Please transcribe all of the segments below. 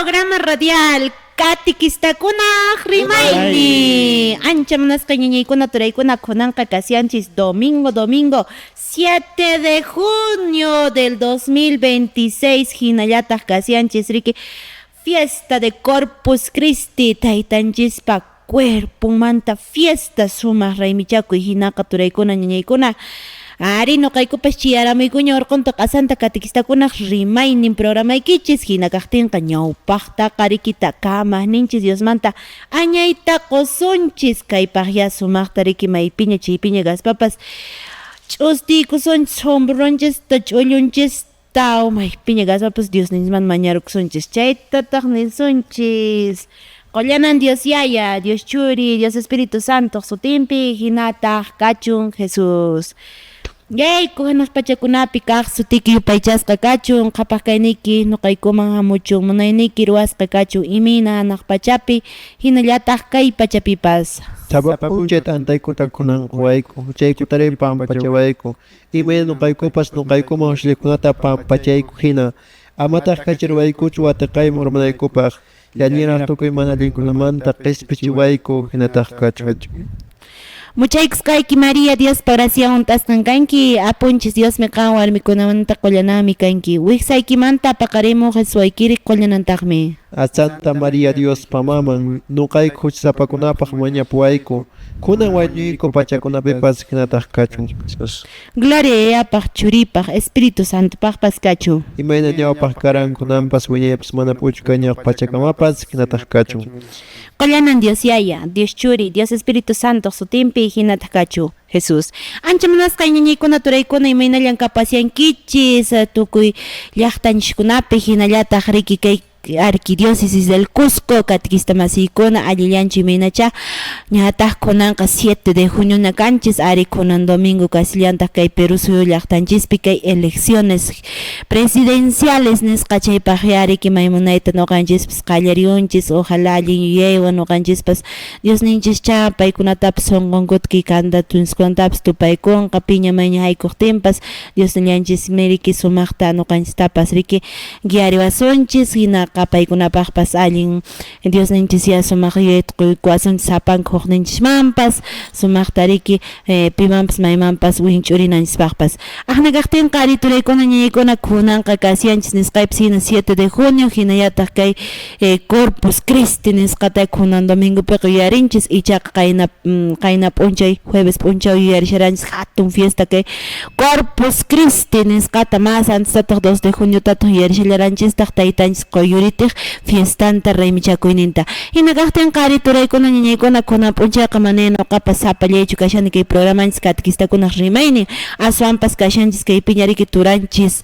programa radial Catequistakunaj Rimayni. Ancha manasqa ñañaykuna turaykuna kunanqa kasianchis domingo 7 de junio del 2026 hinallataq kasianchis riki fiesta de Corpus Christi taytanchispa cuerpumanta fiesta sumaq raymichakuy hinaqa turaykuna ñañaykuna. Ari noqaykupas chiyaramaykuña urqunta qasanta catequistakunaj rimaynin programaykichis hina kaqtinqa ñawpaqta qarikita kamaqninchis Diosmanta añayta qusunchis kaypaqya sumaqta riki maypiña chaypiña gaspapas ch'ustiykusunchis hombronchista ch'ullunchista maypiña gaspapas Diosninchman mañarukusunchis chaytataq nisunchis. Qollanan Dios Yaya, Dios Churi, Dios Espíritu Santo sutinpi hinataq kachun Jesús. Yayku hanas pachakunapi kaq sutiki yupaychasqa kachun qhapaq kayniki nuqaykuman hamuchun munayniki ruwasqa kachun imina hanaq pachapi hinallataq kay pachapipas. Sabapuncheta antaykuta kunan wayku chaykutari pampachawayku imay nuqaykupas nuqaykuman hushlikunata pampachayku hina amataq kachirwaykuchu wataqay murmanaykupaq yallinaq tukuy mana linkunamanta qhispichiwayku hinataq kachwachu. Muchaykusqayki María Dios oración tasqankanki apunchis Dios me qawan warmikunamanta qullanami kanki wiqsaykimanta paqarimuq Jesusaykiri qullanantaqmi. A Santa María Dios pamaman nuqayku huchasapakunapaq mañapuwayku kunan wañuyku pachakunapipas hinataq kachun Jesús. Gloria Apaq Churipaq Espíritu Santo paqpas kachu. Imayna ñawpaq karan kunanpas wiñaypas mana puchkañaq pachakamapas hinataq kachun. Qollanan Dios Yaya, Dios Churi, Dios Espíritu Santo sutinpi hinataq kachu Jesús. Ancha manasqa ñañaykuna turaykuna imaynallan kapasyankichis tukuy llaqtanchikkunapi hinallataq riki kay Arquidiócesis del Cusco catequista masiykuna allillanchik imaynacha ñataq kunanqa 7 de junio na kanchis ari kunan domingo kasillantaq kay Perú suyu llaqtanchispi kay elecciones presidenciales nisqa chaypaq yariki maymunayta nuqanchispis qallariyunchis ojalá allin yuyaywan nuqanchishpas Diosninchikcha paykunatapas sunqunkutka candidatuskunatapas tupaykunqa piña mayña haykuptinpas Diosninchikmi riki sumaqta nuqanchistapas riki guiariwasunchis hina paykunapaqpas allin Diosninchis ya sumaq yuyaykuwasunchis sapanka hukninchikmanpas sumaqta riki pimanpas maymanpas winch'urinanchispaqpas aqna kaqtinqa ari turaykuna ñañaykuna kunanqa kasianchis nisqaypis hina 7 de junio hinallataq kay Corpus Christi nisqata kunan domingopiqa yuyarinchis ichaqa qayna p'unchay jueves p'unchaw yuyarisharanchis hatun fiesta kay Corpus Christi nisqata mas antestataq 2 de junio tataq yuyarishallaranchistaq taytanchis quyuritik fiestanta raymichakuyninta hina kaqtinqa ari turaykuna ñañaykuna kunan p'unchayqa manay nuqapas sapallaychu kashani kay programanchis catequistakunaj rimaynin aswanpas kashanchis kaypiña riki turanchis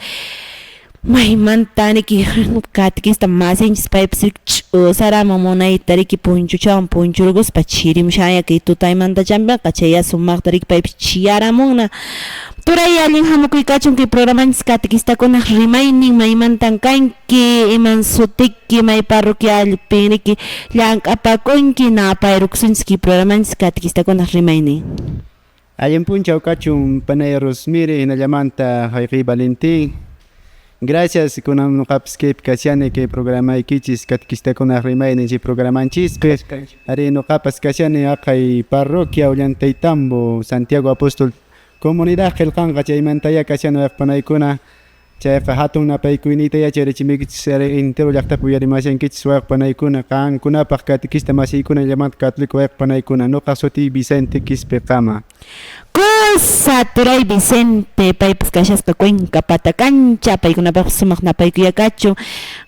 maymanta riki catequista masinchis paypis riki ch'usaraman munayta riki punchuchawan punchurquspa chirimushaya kay tutaymanta champiqa chaya sumaqta riki paypis chiyaramunna turay allin hamukuykachun kay programanchis catequistakunaj rimaynin maymantan kanki iman sutiki may parroquialpi riki llank'apakunki napay riqsinchis kay programanchis catequistakunaj rimaynin. Allin punchaw kachun Panay Rosmiri hinallamanta Jaime Valentín. Gracias kunan nuqapas kaypi kashani kay programaykichis catequistakunaj rimaynin chay programanchispi ari nuqapas kashani aqay parroquia Ollantaytambo Santiago Apóstol comunidad qillqanqa chaymantaya kashani wayqpanaykuna chayqa hatun napaykuyniyta chayrichimikichis entero llaqtapi uyarimashankichis wayqpanaykuna qankunapaq catequista masiykuna llamanta católico wayqpanaykuna nuqa suti Vicente Quispe Qama. Cosa turay Vicente paypas kashasqa Cuenca Patacancha paykunapaq sumaq napaykuyakachu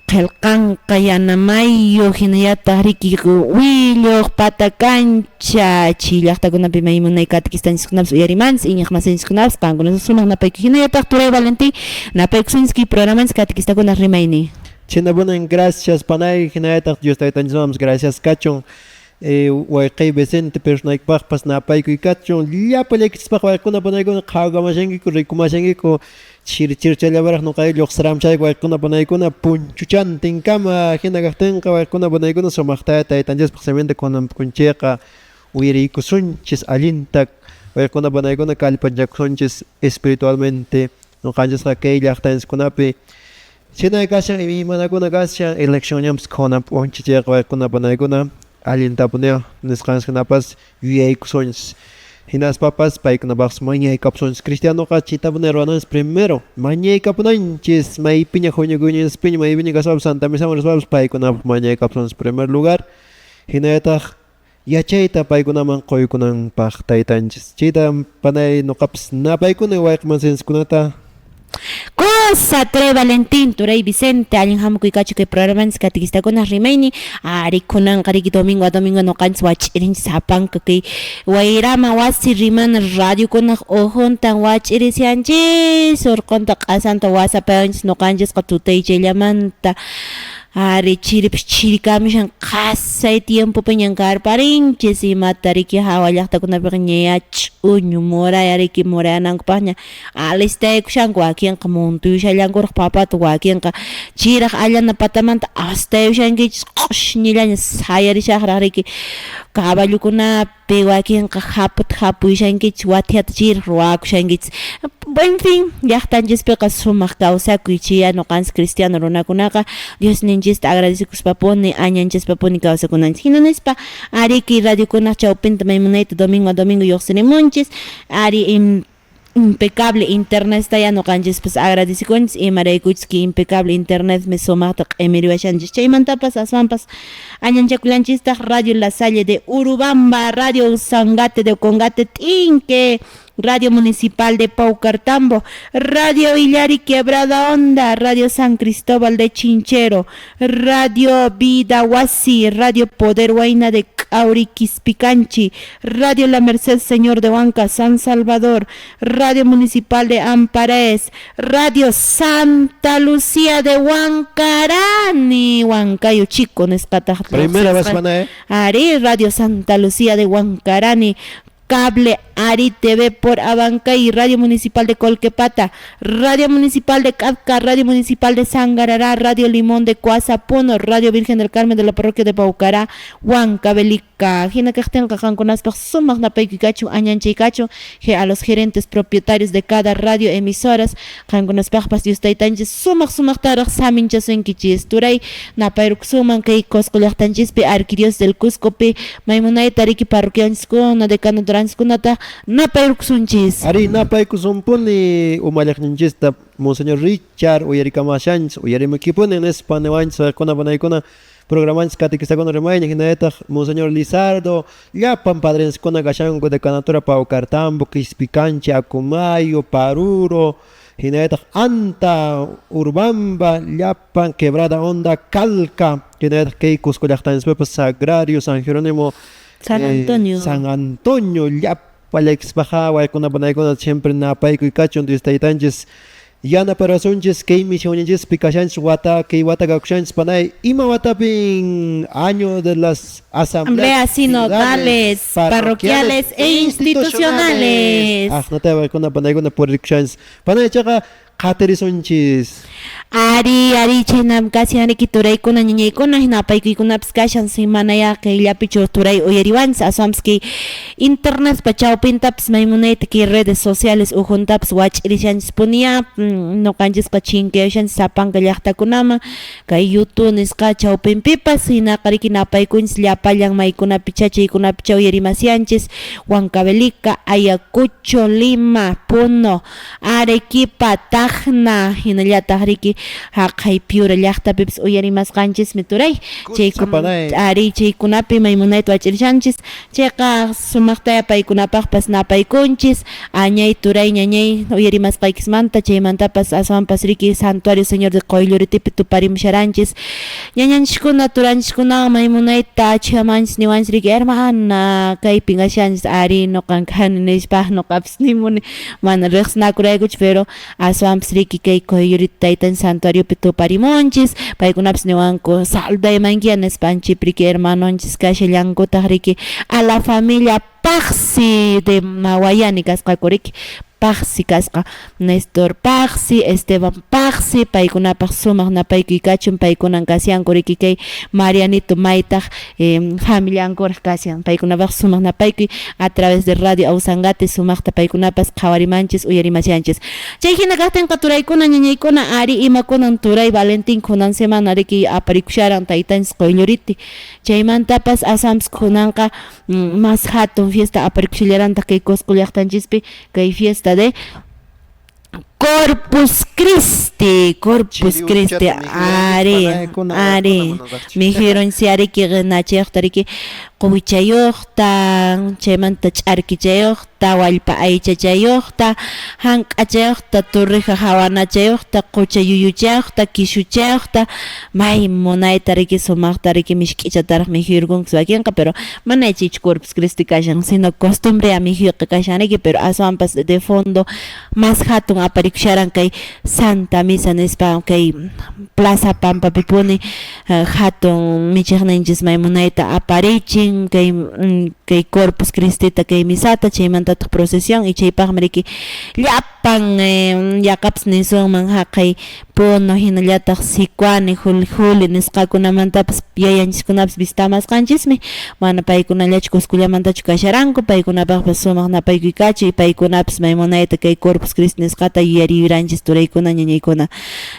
qillqanqa Yanamayu hinallataq riki Huilluq Patacancha chay llaqtakunapi maymunay catequistanchikkunapas uyarimanchis iñaq masinchikkunapas qankunapas sumaq napaykuy hinallataq turay Valentín napaykusunchis programanchis catequistakunaj rimayni. Chinabunan gracias Panay hinallataq Dios taytanchismanpas gracias kachun wayqay Vicente personaykpaqpas napaykuykachun llapallaykichispak waykuna panaykuna qhawkamashankiku rikumashankiku chirchallawaraq nuqay lluqsiramchayku waykuna panaykuna punchuchantinkama hina kaqtinqa waykuna panaykuna sumaqta taytanchispaq simienta kunanpunchayqa uyariykusunchis allinta waykuna panaykuna kallpanchakusunchis espiritualmente nuqanchikqa kay llaqtanchikkunapi China kasha imi manakuna kasha elección yams kona ponchi chekwa kuna panaykuna allintapuneo nisqanskunapas yuyaykusunchis. Hinas papas paykunapas mañaykapusunchis cristianoqa chitapunero ruwananchis primero mañaykapunanchis maypiña huñukuñispiña maypiña kasapas Santa Misaman rispapas paykunapas mañaykapusunchis primer lugar. Hinayataq yachayta paykunaman quykunanpaq taytanchis. Chayta panay nuqapas napaykuna wayqmansinchikkunata. Cosa Tre Valentín Turay Vicente allin hamukuykachu kay programanchis catequistakuna rimayni ari kunanqa riki domingo a domingo noqanchis wach'irinchis hapanqa kay wayrama wasi rimana radiokunaq ujuntan wach'irisianchis urqunta q'asanta wasapayanchis noqanchisqa tutaychayllamanta ari chiripish chirikamishan qasay tiempopi ñankarparinchis imata riki hawa llaqtakunapiqa ña ch'uñu muraya riki murayanankupaqña alistaykushanku wakinqa montuyushallankuraq papata wakinqa chiraq allana patamanta astayushankichis qoshñillaña sayarishaqraq riki caballukunapi wakinqa hapuyushankichis watiyata chiraq ruwakushankichis en fin llaqtanchispiqa sumaq kawsakuy chiya noqanchis cristiano runakunaqa Dios ninchista agradecicuspapuni añanchispapuni kawsakunanchis hinanispa ariki radiokunaq chawpinta maymunayta domingo a domingo lluqsirimunchis ari impecable internet ya noqanchispis agradecikunchis imaraykuchis que impecable internet me sumaqta q'imiriwashanchis chaymantapas aswanpas añanchakullanchistaq radio La Salle de Urubamba, radio Sangate de Congate Tinque, Radio Municipal de Paucartambo, Radio Illari Quebrada Honda, Radio San Cristóbal de Chinchero, Radio Vida Huasi, Radio Poder Huayna de Cauriquispicanchi, Radio La Merced Señor de Huanca, San Salvador, Radio Municipal de Ampares, Radio Santa Lucía de Huancarani, Huancayo Chico, Nescata. Primera vez, Ari, Radio Santa Lucía de Huancarani, Cable Ari TV por Abancay, Radio Municipal de Colquepata, Radio Municipal de Cazca, Radio Municipal de Sangarará, Radio Limón de Coazapuno, Radio Virgen del Carmen de la Parroquia de Paucará, Huancavelica, Hina Cajtenca, Janconaspa, Sumac Napaicachu, Añanchicachu, a los gerentes propietarios de cada radio emisoras, Janconaspa, Pastius Taitanchis, Sumac Tarak Saminchas en Kichis, Turay, Napairuk Suman, Kei Coscolachtanchispe, Arquidios del Cuscope, Maimunay Tariki Parroquianscona, Decano Transcunata, Napayruxunchis. Ari napaykusumpuni umalaqninchista Monseñor Richard uyarikamashanchis uyarimakipuni en Españawanchis kunapanaykuna programanchis catequistakuna rimayña hinayataq Monseñor Lizardo llapan padrinskuna kashanku de Canatura Paucartambo, Quispicanchi, Acumayo, Paruro, hinayataq Anta, Urbamba, llapan Quebrada Honda, Calca, hinayataq kay Cusco llaqtanispapas Sagrario, San Jerónimo, San Antonio, Alex Bajawa, con una siempre napayku y cachon de taitanches. Yana parasunches, que misiones picachanch, wata, que wata gakuchanch panay, ima watapin año de las asambleas sinodales, parroquiales e institucionales. Ah, no te voy con una panay con una porricchans. Panay chaga, katerisunchis. Ari chinam kasi ari kituray kuna niñay kuna hinapay kuna pskashan si manaya kay lapicho turay uyariwans asamski internet pachao pintaps maymunay taki redes sociales ujuntaps watch irishan spunia no kanjis pachinke shan sapang kalyakta kunama kay YouTube niska chao pimpipas hinakari kinapay kun sliapalyang may kuna pichachi kuna pichaw yarimasianchis Huancavelica, Ayacucho, Lima, Puno, Arequipa, Tacna hinallata riki haqay piura llaqtapipas uyarimasqanchis mituray ari chaykunapi maymunayta wach'irishanchis chayqa sumaqtaya paykunapaqpas napaykunchis añay turay ñañay uyarimasqaykismanta chaymantapas aswanpas riki santuario Señor de Qoylluritipi tuparimusharanchis ñañanchikuna turanchikuna maymunayta chamanchis niwanchis riki hermana kaypin ashanchis ari noqankani nishpaq noqapas nimuni mana riqsinakuraykuchus pero aswanpas riki kay Qoyllurita taytan santuario tuparimunchis paykunapas niwanku saldaymankiya nispanchipri hermanonchis kashallankuta riki a la familia Paxi de Mawayani kasqakuriki Paxi kasqa, Néstor Paxi, Esteban Paxi, paykunapaq sumaq napaykuy kachun, paykunan kasiyanku riki kay Marianito maytaq familiankuraq kasiyan, paykunapaq sumaq napaykuy a través de Radio Awsangati sumaqta paykunapas qhawarimanchis uyarimasyanchis. Chay hina kaqtinqa turaykuna ñañaykuna ari imakunan turay Valentin kunan semana riki aparikusharan taytanchis qoylluriti, chaymantapas asamps kunanqa mas hatun fiesta aparikushallaranta kay Cusco llaqtanchispi kay fiesta de Corpus Christi, Corpus Christi, ari, mijiron si ari ki gnachiyoqta riki quwichayuqta, chaymanta ch'arkichayuqta, wallpa aychachayuqta, hank'achayuqta, turriqa hawanachayuqta, qucha yuyuchayuqta, kishuchayuqta, may munayta riki sumaqta riki mishk'ichataraq mijirgunkus wakinqa, pero mana chich Corpus Christi kashan, sino costumbre a mijiyqa kashan riki, pero aswanpas de fondo mas hatun aparikusharan kay Santa Misa nispa kay Plaza Pampa pipuni hatun michiqninchis may munayta aparichin kay Corpus Christita kay misata chaymantataq procesión y chaypaqmi riki llapan yaqapas nisunman haqay puno hinallataq sikuani juli nisqakunamantapas yayanchikunapas vistamasqanchismi mana paykunallachu Cuscullamantachu kasharanku paykunapaqpas sumaq napaykuy kachi paykunapas may munayta kay Corpus Christi nisqata yuyariranchis turaykuna ñañaykuna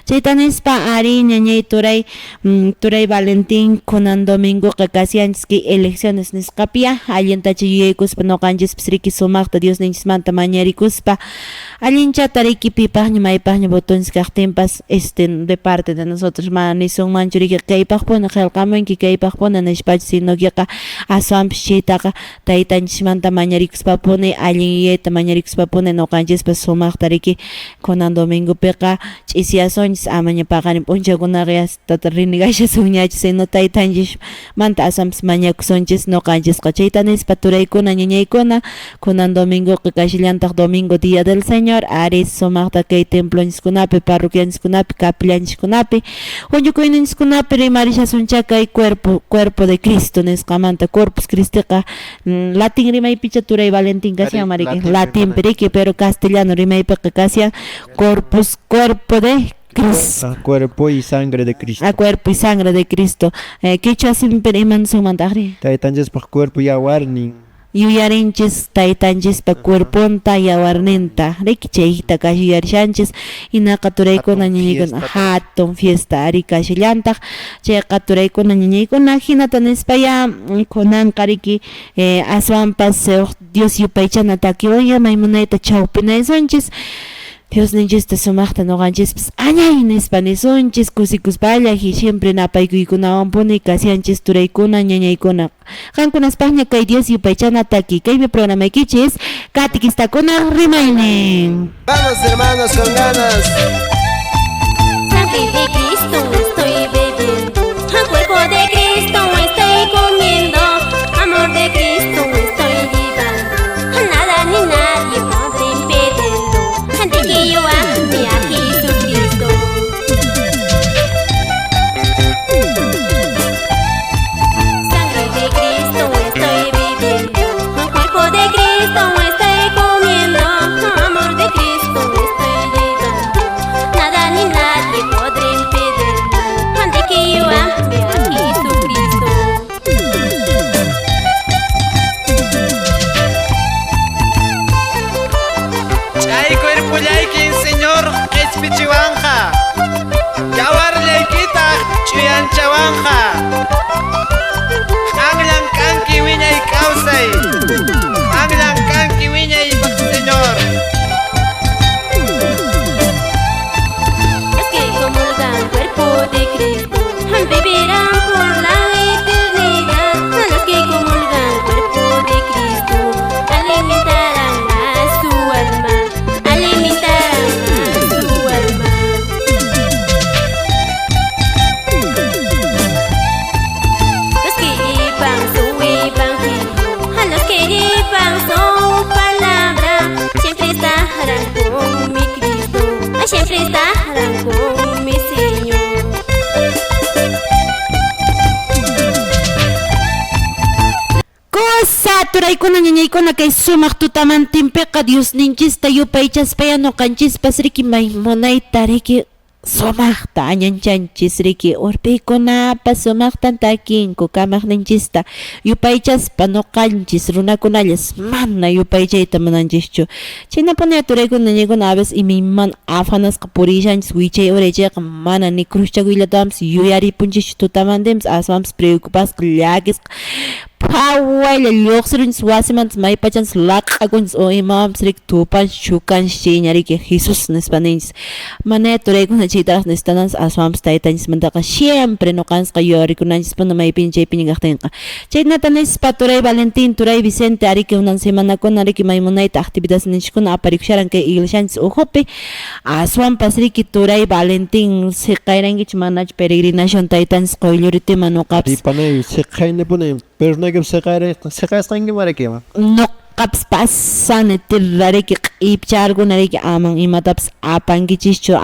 chayta nispa ari ñañay turay Valentin kunan domingoqa kasiyanchis kay elecciones nisqapiya allintacha yuyaykuspa noqanchispis riki sumaqta Diosninchismanta mañarikuspa allinchata riki pipaqña maypaqña botones kaqtinpas de parte de nosotros mana nisunmanchu riki kaypaqpuna qillqamunki kaypaqpuna nishpachu sino kiqa aswanpish chaytaqa taytanchismanta mañarikuspapuni allin yuyayta mañarikuspapuni noqanchispas sumaqta riki kunan domingopiqa ch'isyasunchis amaña paqarin p'unchakunaqa yastata rinigashasунñachus sino taytanchismanta aswanpas mañakusunchis noqanchisqa chayta nispa turaykuna ñañaykuna kunan domingoqa kashillantaq domingo Día del Señor ari sumaqta kay temploniskunapi parroquianiskunapi capillanchikunapi huñukuyninchikunapi rimarishasuncha kay cuerpo de Cristo nisqamanta Corpus Christiqa latin rimaypicha turay Valentin kasiyan mariki latin riki pero castellano rimaypiqa kasiyan cuerpo de Cristo. Cuerpo y sangre de Cristo. Cuerpo y sangre de Cristo. Kichwa simper iman sumantaqri. Taytanchispa cuerpo yawarnin. Yuyarinchis taytanchispa cuerponta yawarninta riki chayta kashiyarishanchis hinaqa turaykuna ñañaykuna hatun fiesta ari kashillantaq chayqa turaykuna ñañaykuna hinata nispaya kunanqa riki aswanpas Dios yupaychana takiwan may munayta chawpinaysunchis Diosninchista sumaqta noqanchispis añay nispa nisunchis kusikuspalla y siempre napaykuykunawan puni kasiyanchis turaykuna ñañaykuna qankunaspaqña kay Dios yupaychana taki kaymi programaykichis katikistakuna rimaynin. Vamos hermanos con ganas. Sangre de Cristo estoy bebiendo, cuerpo de Cristo estoy comiendo, amor de Cristo estoy llevando, nada ni nadie podrá impedirlo, de que yo ame a Jesucristo. Sangre de Cristo estoy bebiendo, cuerpo de Cristo estoy comiendo, amor de Cristo estoy llevando, paykuna ñañaykuna kay sumaq tutamantinpiqa Dios ninchista yupaychaspaya ñuqanchis riki maymunayta riki sumaqta añanchanchis riki urpikunapas sumaqtan takinku kamaqninchista yupaychaspa ñuqanchis runakunallas mana yupaychayta munanchischu chaynapuni turaykuna ñaykuna a veces imaymana afanasqa purishanchis wichay uraychayqa mana ni cruzchakuylatapas yuyaripunchischu tutamantinpas aswanpas preocupasqa llakisqa phawaylla lluqsirunchis wasimantas maypachanchis laq'akunchis o imawanpas riki tupanchis chukanchis chayña riki Jesus nispa ninchis mana turaykuna chaytaraq nisqtanas aswanpas taytanchismantaqa siempre ñuqanchisqa yuyarikunanchispuna maypin chaypin kaqtinqa chaynata nispa turay Valentin turay Vicente ariki unan semanakuna riki maymunayta actividades ninchikuna aparikushtaran kay iglesianchis ujupi aswanpas riki turay Valentin siqayrankichis manachu peregrinación taytanchis qoylluritima ñuqapas Ripanay siqhaynipuni pero siqasqanki marakima ñuqapas pasani tirrariki q'ipcharkunariki aman imatapas apankichischu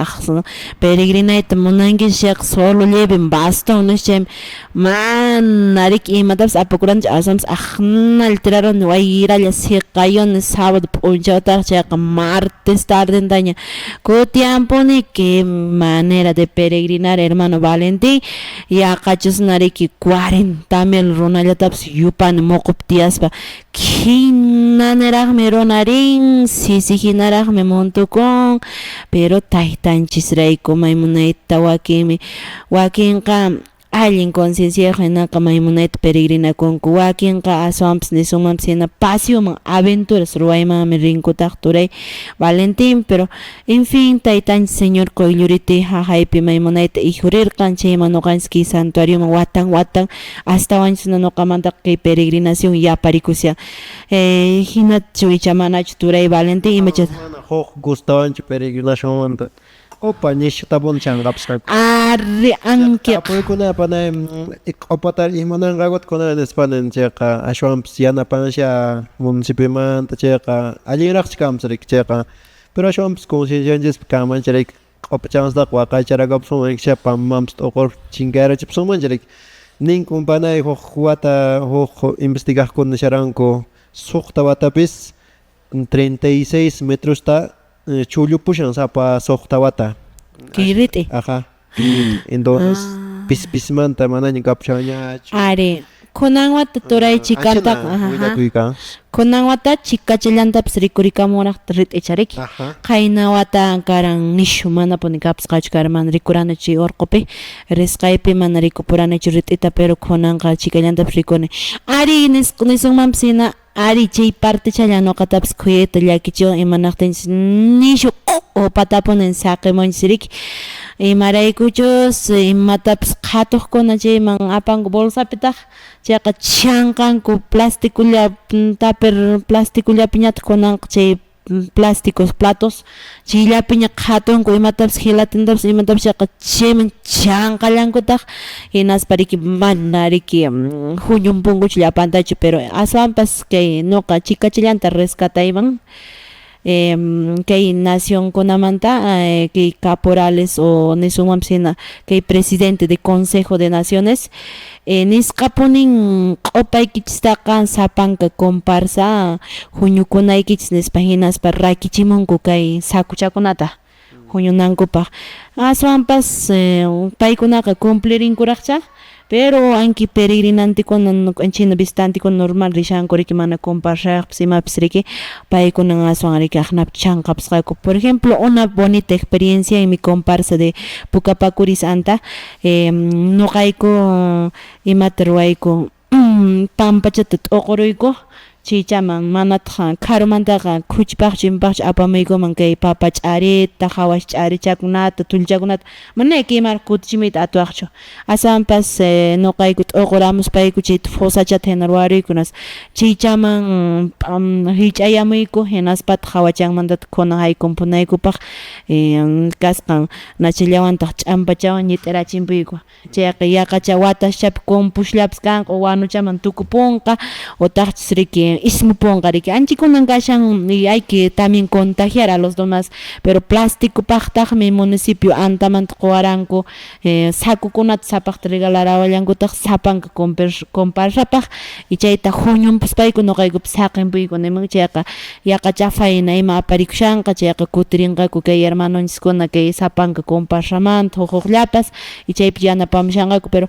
peregrinayta munankichik solo lleven bastón nish mana riki imatapas apakuranchik aswanpas aqnal tiraron wayralla siqayuni sábado p'unchawtaq chayqa martes tardentaña kutiampuni qué manera de peregrinar hermano Valentín yaqachusnariki 40,000 runallatapas yupani muquptiyaspa hinaniraqmi runarin sisihinaraqmi montukun pero taytanchisrayku maymunayta wakinqa allin conciencia hinaqa maymunayta peregrinakunku wakinqa aswanpas nishumanpas hina pasioman aventuras ruwaymanmi rinkutaq turay Valentín pero en fin taytanchis señor qoylluriti hahaypi maymunayta ijurirqan chayman ñuqanchis santuarioman watan astawanchis ñuqamantaqa kay peregrinación yaparikusya hinachu icha manachu turay Valentín imacha huk gustawanchu peregrinacionmanta opa nishtabun chanqapsqa arri anki apuykuna panay q'upatal imananqakutkuna nispanin chayqa ashwanpas yanapansha municipimanta chayqa allinraqchik kamsarik chayqa pero ashwanpas conciencianchispa kamancharik q'upachanstaqa waqaycharaqapsuman pamamanpas t'uqur chinkayrachipsumancharik ninkun panay huk wata huk investigaqkuna nisharanku suqta watapis 36 metrosta chulupushan sapa suqta wata kiriti ajá entonces pismanta manaña kapchañachu ari kunanwata turay chikantaqa kunanwata chikachillantapas rikurikamunaqta rit'ichariki qayna wata karan nishu mana punikapasqachu karan mana rikuranachu urqupi risqaypi mana rikupuranachu rit'ita pero kunanqa chikalllantapas rikuni ari nisunmanpas hina ari chay parte challa ñuqatapas khuyayta llakichiwan imanaqtinchis nishu patapunin saqimunchis riki imaraykuchus imatapas qhatuqkuna chayman apanku bolsapitaq chayqa chanqanku plastikullapi ñataq kunanqa chay plásticos platos chayllapiña qhatunku imatapas gelatintapas imatapas chayqa chayman chanqallankutaq hinaspa riki mana riki huñunpunkuchu llapantachu pero aswanpas kay ñuqa chikachillanta rescatayman kay nacionkunamanta kay caporales o nishumanpas hina kay presidente de Consejo de Naciones nisqapunin q'upaykichistaqa sapanka comparsa huñukunaykichis nispa hinaspa rakichimunku kay sakuchakunata huñunankupaq aswanpas paykunaqa cumplirinkuraqcha pero anki peregrinantikuna ñuqanchina visitantikuna normal rishanku riki mana comparashaqpas imapis riki paykuna aswan riki aqnapi chanqapasqaku por ejemplo una bonita experiencia en mi comparsa de Pukapakuris anta ñuqayku imata ruwayku pampachata t'uquruyku chaychaman manataq karumantaqa khuchpaqchu impaqchu apamaykuman kay papa ch'arita hawash ch'arichakunata tullchakunata mana kiymar kutichimayta atuwaqchu aswanpas ñuqayku t'uquramus payku chay fosachata hina ruwariykunas chaychaman hich'ayamuyku hinaspataq hawachanmantata kunan haykumpunaykupaq kasqan nachallawantaq ch'ampachawan ñit'irachimpuyku chayqa yaqacha wataschapi compushlapas kanqa o wanuchaman tukupunqa o taqchis riki ismupunqariki anchikunan kashan y hay que también contagiar a los demás, pero plástico paqtaqmi municipio antamanta quwaranku sakukunata sapaqta regalarawallankuta sapanka comparapaq y chayta huñunpas paykuna noqaykupas saqinpuykuna iman chayqa yaqa chafayna ima aparikushanqa chayqa kutirinqaku kay hermanonchiskuna kay sapanka comparramanta huquqllapas y chaypi yanapamushanqaku pero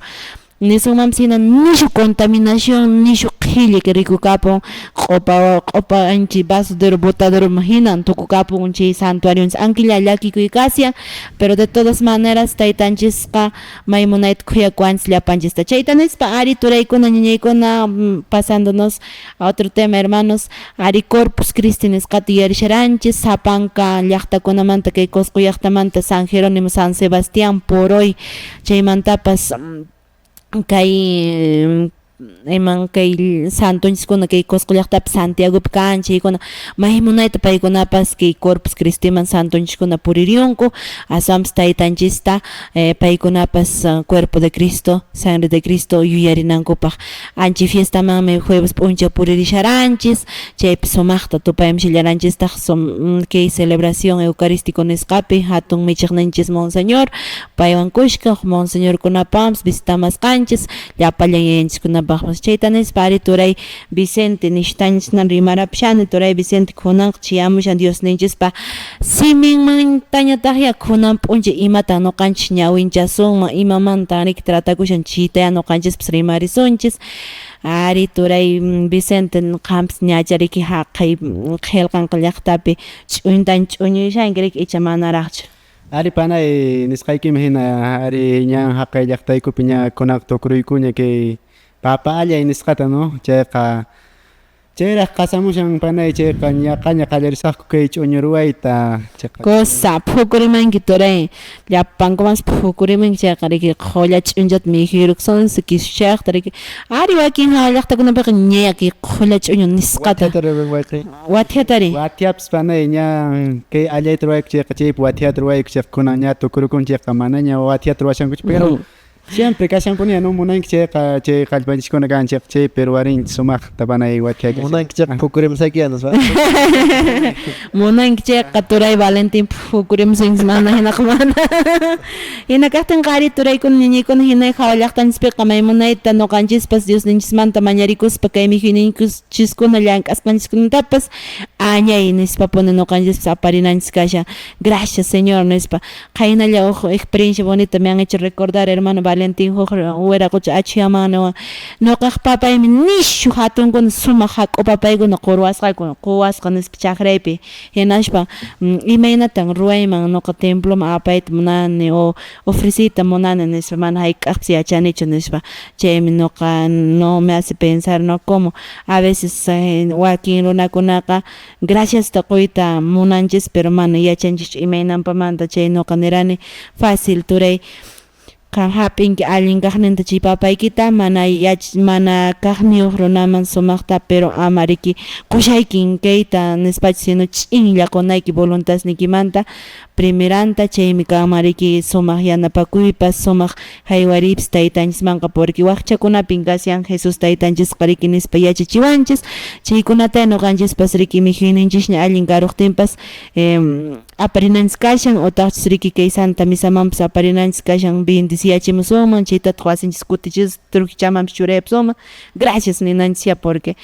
nisunmanpas hina nishu contaminación nishu qhilli rikukapun q'upa anchi basudero botadero hinan tukukapun chay santuarios ankilla llakikuy kasyan pero de todas maneras taytanchisqa maymunayta kuyakuanchis llapanchista chayta nispa ari turaykuna ñañaykuna pasándonos a otro tema hermanos ari Corpus Christi nisqata yarisharanchis sapanka llaqtakunamanta kay Cusco llaqtamanta San Jerónimo San Sebastián Poroy chaymantapas kay iman kay santochiskuna kay Cusco llaqtapi Santiagopi kan chaykuna maymunayta paykunapas kay Corpus Christiman santochiskuna puririyunku aswampas taytanchista paykunapas cuerpo de Cristo sangre de Cristo yuyarinankupaq anchi fiestamanmi jueves p'unchaw puririsharanchis chaypi sumaqta tupaymashillaranchistaq kay celebración eucarístico nisqapi hatun michiqninchis monseñor paywan kushkaq monseñor kunapamas visitamasqanchis llapallan yayanchiskuna chayta nispa ari turay Vicente nishtañisna rimarapshani turay Vicente kunanqa chiyamushan Dios ninchispa siminmantañataqya kunan p'uncha imata noqanchis ñawinchasunman imamanta riki tratakushan chayta noqanchispas rimarisunchis ari turay Vicente qampas ñachariki haqay qillqanqa llaqtapi ch'uyintan ch'uñushanki riki icha manaraqchu ari panay nisqaykimi hina ari ñan haqay llaqtaykupi ña kunaq tukuruykuña kay papa allay nisqata no chayqa chayraq qasamushan panay chayqa ñaqaña qallarisaqku kay ch'uñu ruwayta chayqa cosa phukurimanki turay llapankumas phukurimanki chayqa riki qolla ch'unchata mikhiruksunsi kisushaqta riki ari wakin llaqtakunapiqa ñaki qolla ch'uñu nisqata wathiatari wathiapas panay ña kay allayta ruwayku chayqa chaypi wathiata ruwayku chayqa kunan ña tukurukun chayqa mana ña wathiata ruwashankuchu pero siempre kashanpuni no munanki chayqa chay qallpanchiskuna kan chayqa chay peruarinchis sumaqta panay wathiaka munanki chayqa phukurimusayki yanaspa munanki chayqa turay Valentin phukurimusunchis mana hinaqa mana hina kaqtinqa ari turaykuna ñañaykuna hinay hawa llaqtanchispiqa maymunayta noqanchispas Dios ninchismanta mañarikuspa kay mikhuyninchiskuna llank'asqanchiskunatapas añay nispapuni noqanchispas aparinanchis kasha gracias señor nispa qaynalla uj experiencia bonita me han hecho recordar hermano Valentin weraqucha achiyamana noqaq papaymi nishu hatunkuna sumaq hak'u papaykuna quwasqa nispa chakraypi hinashpa imaynatan ruwayman noqa temploman apayta munani o ofrecita munani nispa mana hayk'aqpas yachanichu nispa chaymi noqa no me hace pensar no como a veces wakin runakunaqa gracias ta quyta munanchis pero mana yachanchis imaynanpamanta chay noqa nirani fácil turay kan hapinki allin kaqninta chay papaykita mana kaqniyuq runaman sumaqta pero ama riki qushaykin kayta nispachus sino ch'inllakunayki voluntadnikimanta primeranta chaymi kanman riki sumaq yanapakuypas sumaq haywaripas taytanchismanqa porque waqchakunapin kasyan Jesus taytanchisqa riki nispa yachachiwanchis chaykunata noqanchispas riki mikhuyninchishña allin karuqtinpas aparinanchis kashan utaqchis riki kay Santa Misamanpas aparinanchis kashan bendiciachimusunman chaytata wasinchis kutichis trukichamanpas churayapsunman gracias ninanchis porque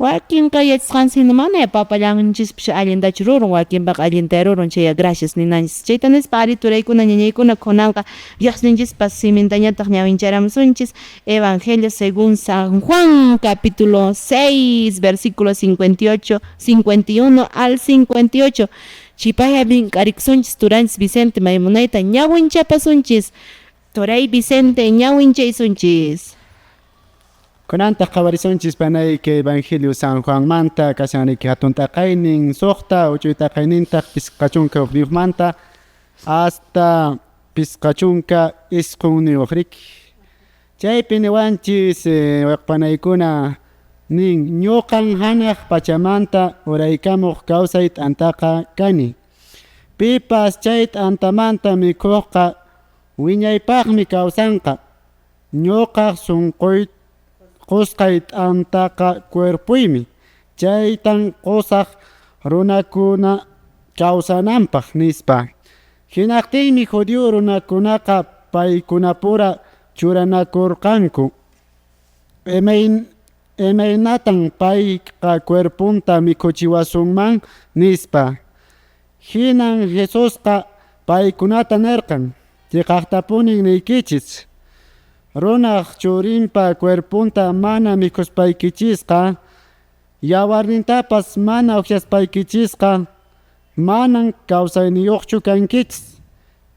wakinqa yachasqanchis hina mana papallanchis allintachu rurun wakinpaqa allinta rurun chay gracias ninanchis chayta nispa ari turaykuna ñañaykuna kunanqa Diosninchispas simintañataq ñawincharamusunchis Evangelio según San Juan capítulo 6 versículo 58 51 al 58 chipayapin k'arikusunchis turanchis Vicente maymunayta ñawinchapasunchis turay Vicente ñawinchay-sunchis kunanta qhawarisonchis panay kay Evangelio San Juan manta kashanriki hatun taqaynin suqta uchuy taqaynintaq pisqachunka uqriyuqmanta hasta pisqachunka isqun uqriki chaypi niwanchis waqpanaykuna nin ñuqan hanaq pachamanta uraykamuq kawsay t'antaqa kani pipas chay t'antamanta mikhuqqa wiñaypaqmi kawsanqa ñuqaq sunquy qusqay t'antaqa cuerpuymi chaytan qusaq runakuna kawsananpaq nispa. Hinaptinmi judío runakunaqa paykunapura churanakurqanku. Imaynatan payqa cuerpunta mikuchiwasunman nispa. Hinan Jesusqa paykunata nirqan, tiqaqtapunin niykichis. Runaq churinpa cuerpunta mana mikuspaykichizqa, yawarnintapas mana upyaspaykichizqa, manan kawsayniyuqchu kankichis.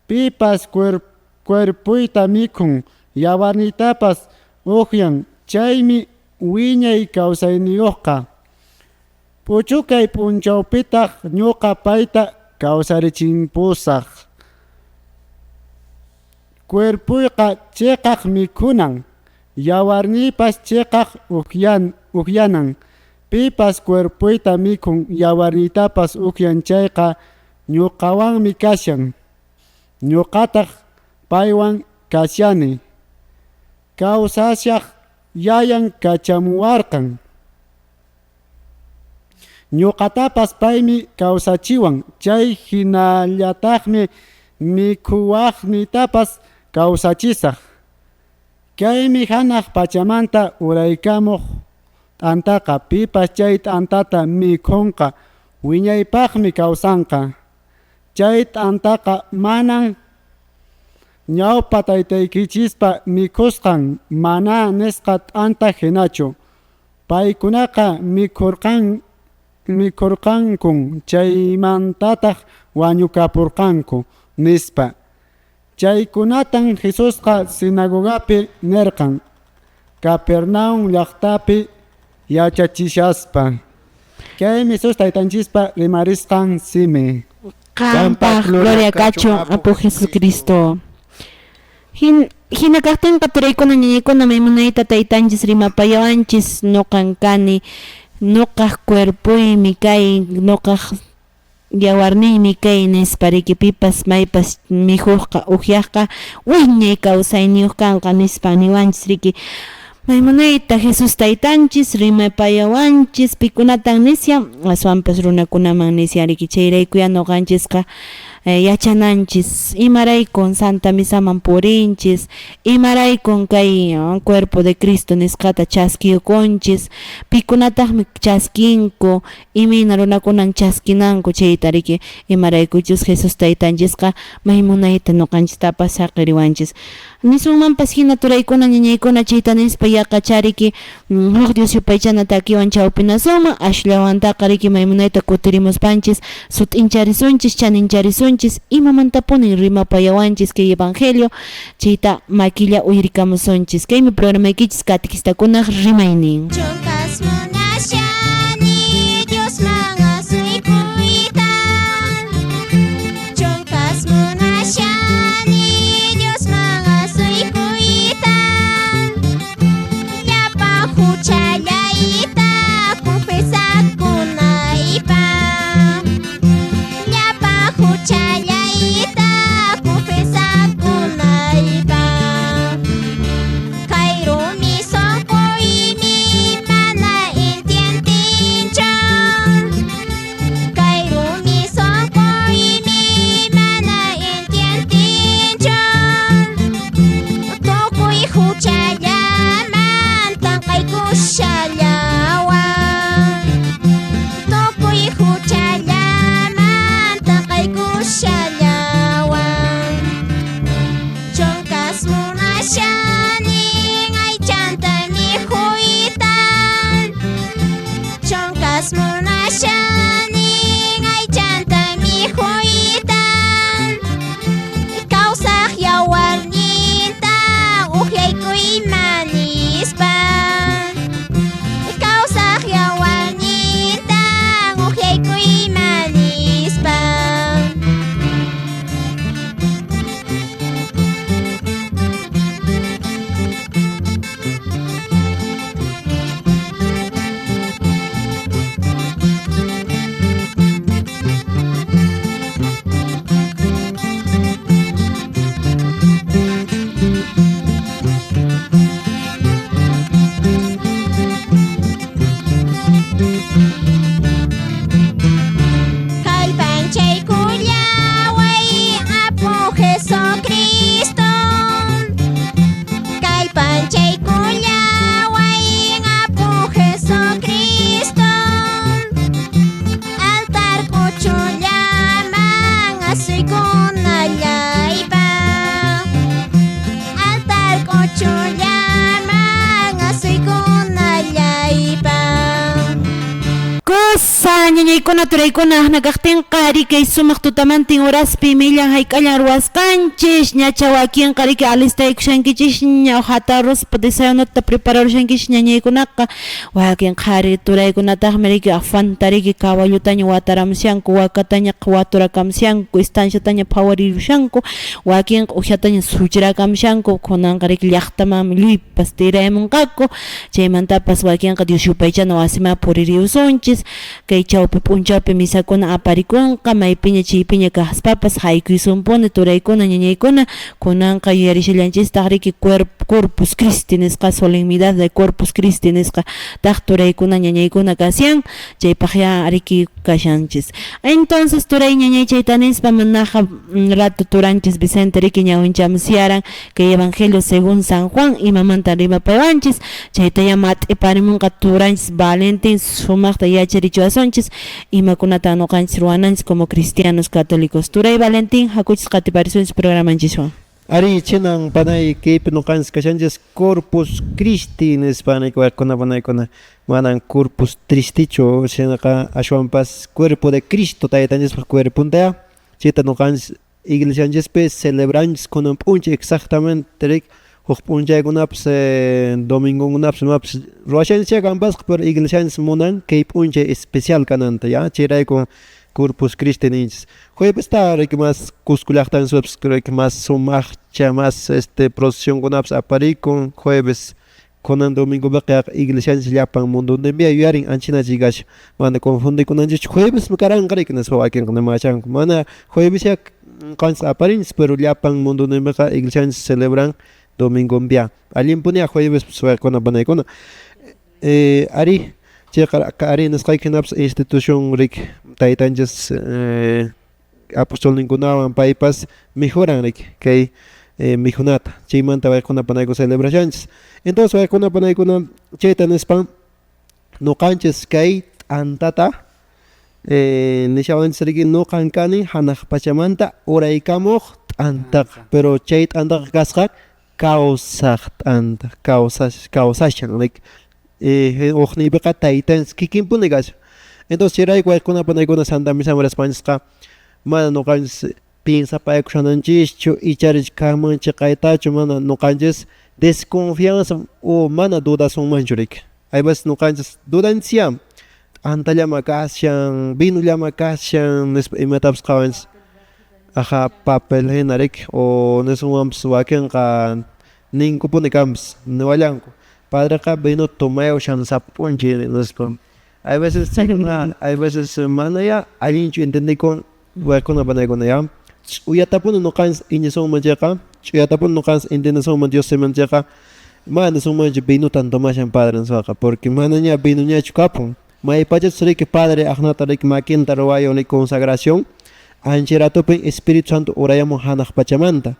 Pipas cuerpuyta mikun, yawarnitapas upyan, chaymi wiñay kawsayniyuqqa. Puchukay punchawpitaq ñuqa payta kawsarichimpusaq. Cuerpuyqa chiqaq mikunan, yawarnipas chiqaq upyanan. Pipas cuerpuyta mikun, yawarnitapas upyan chayqa ñuqawanmi kashan. Ñuqataq paywan kashani. Kawsashaq yayan kachamuwarqan. Ñuqatapas paymi kawsachiwan, chay hinallataqmi mikuwaqnitapas kawsachisaq. Kaymi hanaq pachamanta uraykamuq t'antaqa, pipas chay t'antata mikhunqa wiñaypaqmi kawsanqa. Chay t'antaqa manan ñawpa taytaykichispa mikusqan mana nisqa t'anta hinachu. Paykunaqa mikurqankun, chaymantataq wañukapurqanku nispa. Chaykunatan Jesusqa sinagogapi nirqan, Capernaum llaqtapi yachachishaspa. Kaymi Jesús taytanchispa rimarisqan simi. Qampaq gloria kachun Apu Jesucristo. Hina kaqtinqa turaykuna ñañaykuna maymunayta taytanchis rimapayawanchis nuqan kani, nuqaq cuerpuymi kay, nuqaq yawarniymi kay nispa rikipipas maypas mihuqqa uqyaqqa wiñay kawsayniyuq kanqa nispa niwanchis riki. Maymunayta Jesus taytanchis rimapayawanchis pikunatan nisyan aswanpas runakunaman nisyan riki, chayraykuya nuqanchisqa yachananchis imaraykun Santa Misaman purinchis, imaraykun kay cuerpo de Cristo nisqata chaskiyukunchis, pikunataqmi chaskinku, imina runakunan chaskinanku chayta riki imaraykuchus Jesus taytanchisqa maymunayta nuqanchistapas saqiriwanchis. Nisunmanpas hina turaykuna ñañaykuna chayta nispa yaqachariki huk Dios yupaychana takiwan chawpinasuma ashlawantaqa riki maymunayta kutirimuspanchis sutincharisunchis, chanincharisunchis, imamantapunin rimapayawanchis kay evangelio chayta makilla uyrikamusunchis. Kaymi programaykichis katequistakunaq rimaynin. Chunkas munashani Dios manga suykuytan. Chunkas munashani Dios manga suykuytan. Llapa huchallayta confesakunaypa. Llapa huchallayta confesakunaypa. Kay rumisonquymi mana intientinchon. Kay rumisonquymi mana intientinchon. Tukuy huchallaman tanqaykushallawan. Tukuy huchallaman tanqaykushallawan. Chunkas munashanin aychanta mihuytan. Chunkas munashanin aychanta mihuytan. Kawsaq yawarninta uqyaykuymanispan. Kawsaq yawarninta uqyaykuymanispan. ñañaykuna turaykuna nagaqtinqa rikay sumaq tutamantin uraspi millan hayk'allan ruwasqanchis ñacha wakinqa riki alistaykushankichis ña hojata arrozpa desayunota prepararushankichis ñañaykunaqa wakin qhari turaykunataqmi riki afanta riki kawallutaña wataramusyanku wakataña waturakamsyanku estanciataña phawarirushanku wakinqa uqllataña suchirakamshanku kunanqa riki llaqtamanmi lluypas tiraymunqaku chaymantapas wakinqa Dios yupaychana wasima puririusunchis kay chawpi p'unchawpi misakuna aparikunqa maypiña chaypiña kaspapas haykuy sumpuni turaykuna ñañaykuna kunanqa yuyarishallanchistaq riki Corpus Christi nisqa solemnidad de Corpus Christi nisqa taq turaykuna ñañaykuna kasyan chaypaqya riki kashanchis. Entonces turay ñañay chayta nispa manaqa rato turanchis Vicente riki ñawinchamusyaran kay Evangelio según San Juan imamanta rimapaywanchis chaytaya mat'iparimunqa turanchis Valentin sumaqta yacharichuwasunchis imakunata nuqanchis ruwananchis como cristianos católicos. Turay Valentin hakuchis qatiparisunchis programanchiswan. Ari chinan panay kaypi nuqanchis kashanchis Corpus Christi nispa waykuna panaykuna manan Corpus Tristichu chaynaqa ashwanpas cuerpo de Cristo taytanchis cuerpunta chayta nuqanchis iglesianchispi celebranchis kunan p'unchaq exactamente rik huk p'unchaykunapas domingokunapas imapas ruwashanchis kanpasqa pero iglesianchis munan kay p'unchay especial kananta ya chayrayku Corpus Christi ninchis juevesta riki mas Cusco llaqtanchikpipas riki mas sumaqcha mas procesiónkunapas aparikun jueves kunan domingopiqa iglesianchis llapan mundunpi yuyarin anchinachi kasha mana confundikunanchikchu juevesmi karanqa riki nispa wakinqa nimachanku mana jueves yak qanchis aparinchis pero llapan mundunpiqa iglesianchis celebran domingopi allinpuni jueves waykuna panaykuna ari chayqa ari nisqaykinapas institución rik taytanchis apostolninkunawan paypas mijuran rik kay mijunata chaymanta waykuna panayku celebrashanchis entonces waykuna panaykuna chayta nispan nuqanchis kay t'antata nishawanchis riki nuqan kani hanaq pachamanta uraykamuq t'antaqa pero chay t'antaqa kasqa kawsaq t'anta kawsashan rik uqniypiqa taytanchis kikinpuni kasha entonces chayrayku waykuna panaykuna Santa Misa Españasqa mana nuqanchis piensapaykushananchikchu icharish kanmanchik kaytachu mana nuqanchis desconfianza o mana dudasunmanchu rik hay veces nuqanchis dudanchis antallama kashan vinullama kashan nispa imatapas qawanchis papel hina rik o niswanpas wakinqa ninkupuni kanpas niwallanku padreqa vino tomayo shansapunchi nispa hay veces mana ya allinchu entendikun waykuna panaykuna ya uyatapuni nuqanchis iñisunmanchayqa uyatapuni nuqanchis entendisunman Dios semanchayqa mana sunmanchu vinutan tomashan padre nispaqa porque mana ña vino ñachu kapun maypachas riki padre aqnata riki maquinta ruwayo ni consagración ancha ratupi Espíritu Santo urayamun hanaq pachamanta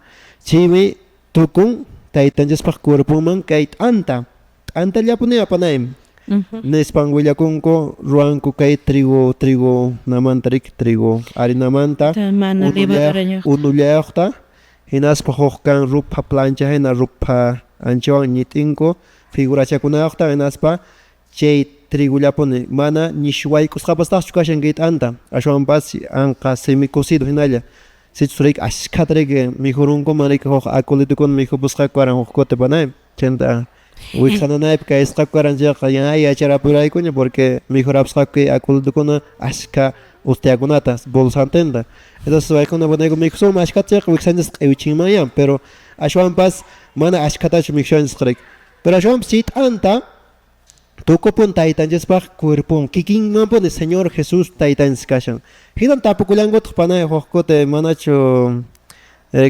chaymi tukun taytanchispaq cuerpuman kay t'antallapuni apanaymi nispan willakunku ruwanku kay trigo namanta rik trigo harinamanta unullayuqta hinaspa huk kan rupha plancha hina rupha anchawan ñitinku figurachakunayuqta hinaspa chay trigullapuni mana nishwaykusqapastaqchu kashan kay t'anta ashwanpas anqa semi cocido hinalla sichus rik ashkhata rik mijurunkuman rik huk aculitukunata mijupusqaku aran huk kote panay chayta wiksananaypi kaysqaku aranchayqa yacharapuraykuña porque mijurapusqaku kay aculitukuna ashka ustiakunata bolsantenta entonces waykuna panayku mijusunman ashkata chayqa wiksanchis q'iwichinmanyan pero ashwanpas mana ashkatachu mijushanchis rik pero ashwanpas chay t'anta tukupun taytanchispaq cuerpun kikinmanpuni Señor Jesús taytanchis kashan hinan tapukullankutaq panay huk kote manachu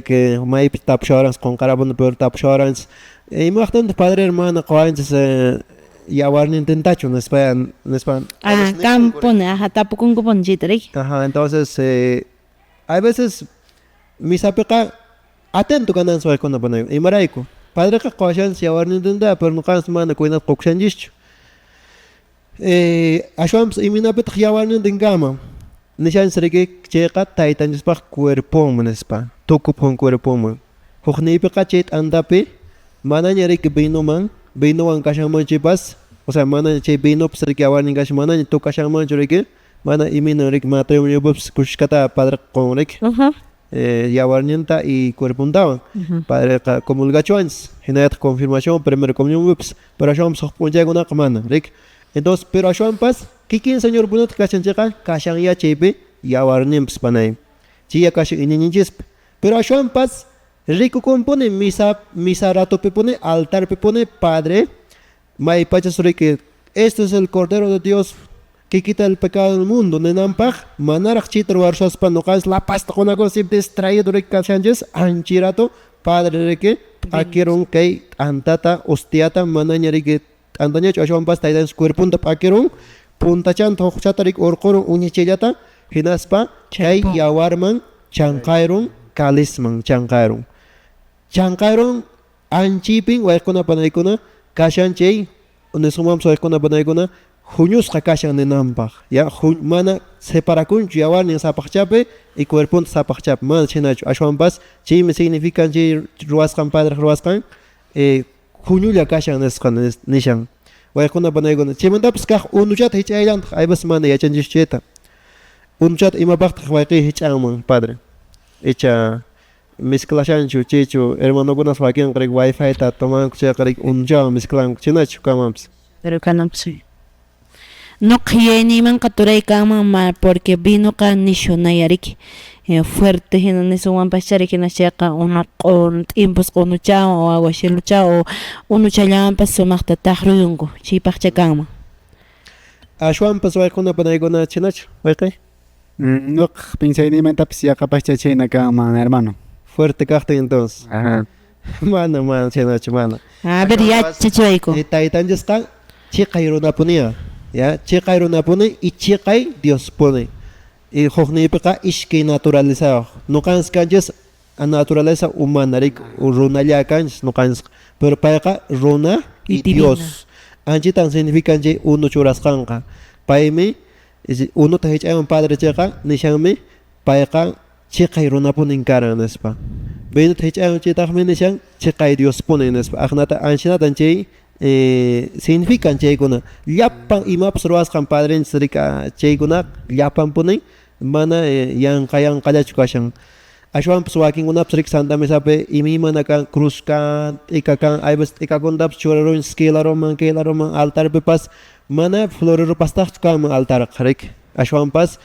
que maypi tapushawaranchis qunqarapuni pero tapushawaranchis imaqtanta padre hermana qawanchis yawarnintintachu nispa kampuni tapukunkupuni chayta rik entonces hay veces misapiqa atento kananchis waykuna panay imarayku padreqa qawashanchis yawarnintinta pero nuqanchis mana kuynata qukushanchikchu ashwanpas iminapitaq yawarnintin kama nishanchis riki chayqa taytanchispaq cuerpunman nispa tukupun cuerpunman hukniypiqa chay t'antapi manaña riki vinuwan kashanmanchipas o sea manaña chay vinopas riki yawarnin kashan manaña tukashanmanchu riki mana imina rik matrimonio bups kushkata padre con rik yawarninta y cuerpuntawan padre comulgachuans hinayat confirmación primera comunión bups pero ashwan sohpunchaguna mana rik entonces pero ashwan pas kikin señor bunat kashanchaka kashan ya chepe yawarninps panay chiya kashan inininchis pero ashwan pas rico compone misa rato pepone altar pepone padre may pachas que este es el cordero de Dios que quita el pecado del mundo nenampaj manarak chitro warshas panokas la pasta con algo siempre distraído de kashanjes anchirato padre de que akieron que antata hostiata manañari que antaña chashwan pasta en su cuerpo punta akieron punta chan tochatarik orkoron unichellata hinaspa chay yawarman chankairon kalisman chankairon anchipin waykuna panaykuna kashan chay unesumam soykuna panaykuna Juñus kakashan nenampaj ya mana separakunchu yawarnin sapaqchapi y cuerpunta sapaqchapi mana chinachu ashwanpas chaymi significan chay ruwasqan padre ruwasqan juñulla kashan nishan waykuna panaykuna chaymantapas kaq unuchata hich'aylantaq aypas mana yachanchis chayta unuchata imapaqtaq wayqiy hich'anman padre echa mezclashanchu chaychu hermanokunas wakinqa wifi ta tomanku chayqa unuchawan mezclanku chinachu kamampis pero kanapis no qiyayniman qaturaykaman ma porque vino ka nishunayariki fuerte hina nisuwanpas charikina chayqa tiempos unuchawan o aguashiluchawan o unuchallawanpas sumaqta taqruyunku chaypaqcha kanman ashwanpas waykuna panaykuna chinachu wayqiy Nuq pinsaynimantapis yaqapascha chayna kanman hermano. Fuerte kaqtin entonces Ajá. mana chaynachu mana a ver yachachayku taytanchasqa chiqay runapuniya ya chiqay runapuni y chiqay Dios puni y hukniypiqa ishkay naturaleza nuqanchis kanchis a naturaleza humana rik runalla kanchis nuqanchis pero payqa runa y Dios anchitan significan chay uno churasqanqa paymi unuta hich'ayman padre chayqa nishanmi payqa chiqay runapunin karan nispa benuta hich'ayman chaytaqmi nishan chiqay Dios puni nispa aqnata anshinatan chay significan chaykuna llapan imapas ruwasqan padrenchis rika chaykuna llapan punin mana yanqallachu kashan ashwanpas wakinkunapas rik Santa Mesapi imimana kan cruz kan t'ika kan aypas t'ikakunatapas churarunchis kaylaruman altarpipas mana florerupastaqchu kanman altarqa rik ashwanpas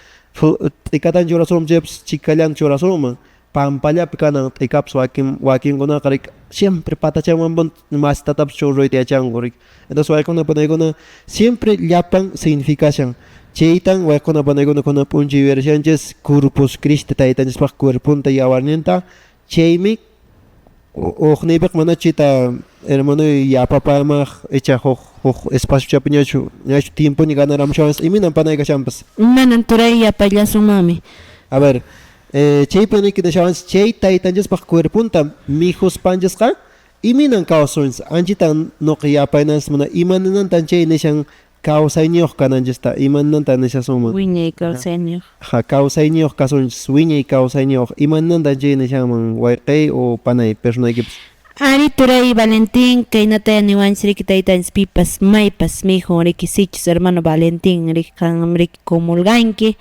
t'ikatan churasurunchaypas chikallan churasurman pampallapi kanan t'ikapas wakinkunaqa rik siempre patachanwanpun masitatapas churruyta yachanku rik entonces waykuna panaykuna siempre llapan significación chaytan waykuna panaykuna punchi vershanchis corpus Cristo taytanchispaq cuerpunta yawarninta chaymi uqniypiq mana chayta hermano yapapamaq echa huk espaciochapi ñachu tiemponi ganaramushawas iminan panaykashanpas manan turay yapallasumami a ver chaypaniki nishawanchis chay taytanchispaq cuerpunta mijuspanchasqa iminan kawsunchis anchitan nuqa yapaynanchis mana imaninantan chay nishan kawsayniyuq kananchista imaninanta nishasuman wiñay kawsayniyuq kawsayniyuq kasunchis wiñay kawsayniyuq imaninanta chay nishaman wayqiy o panay personaykipas ari turay Valentín kaynata niwanchis riki taytanchis pipas maypas mijun riki sichus hermano Valentín riki kan riki comulganki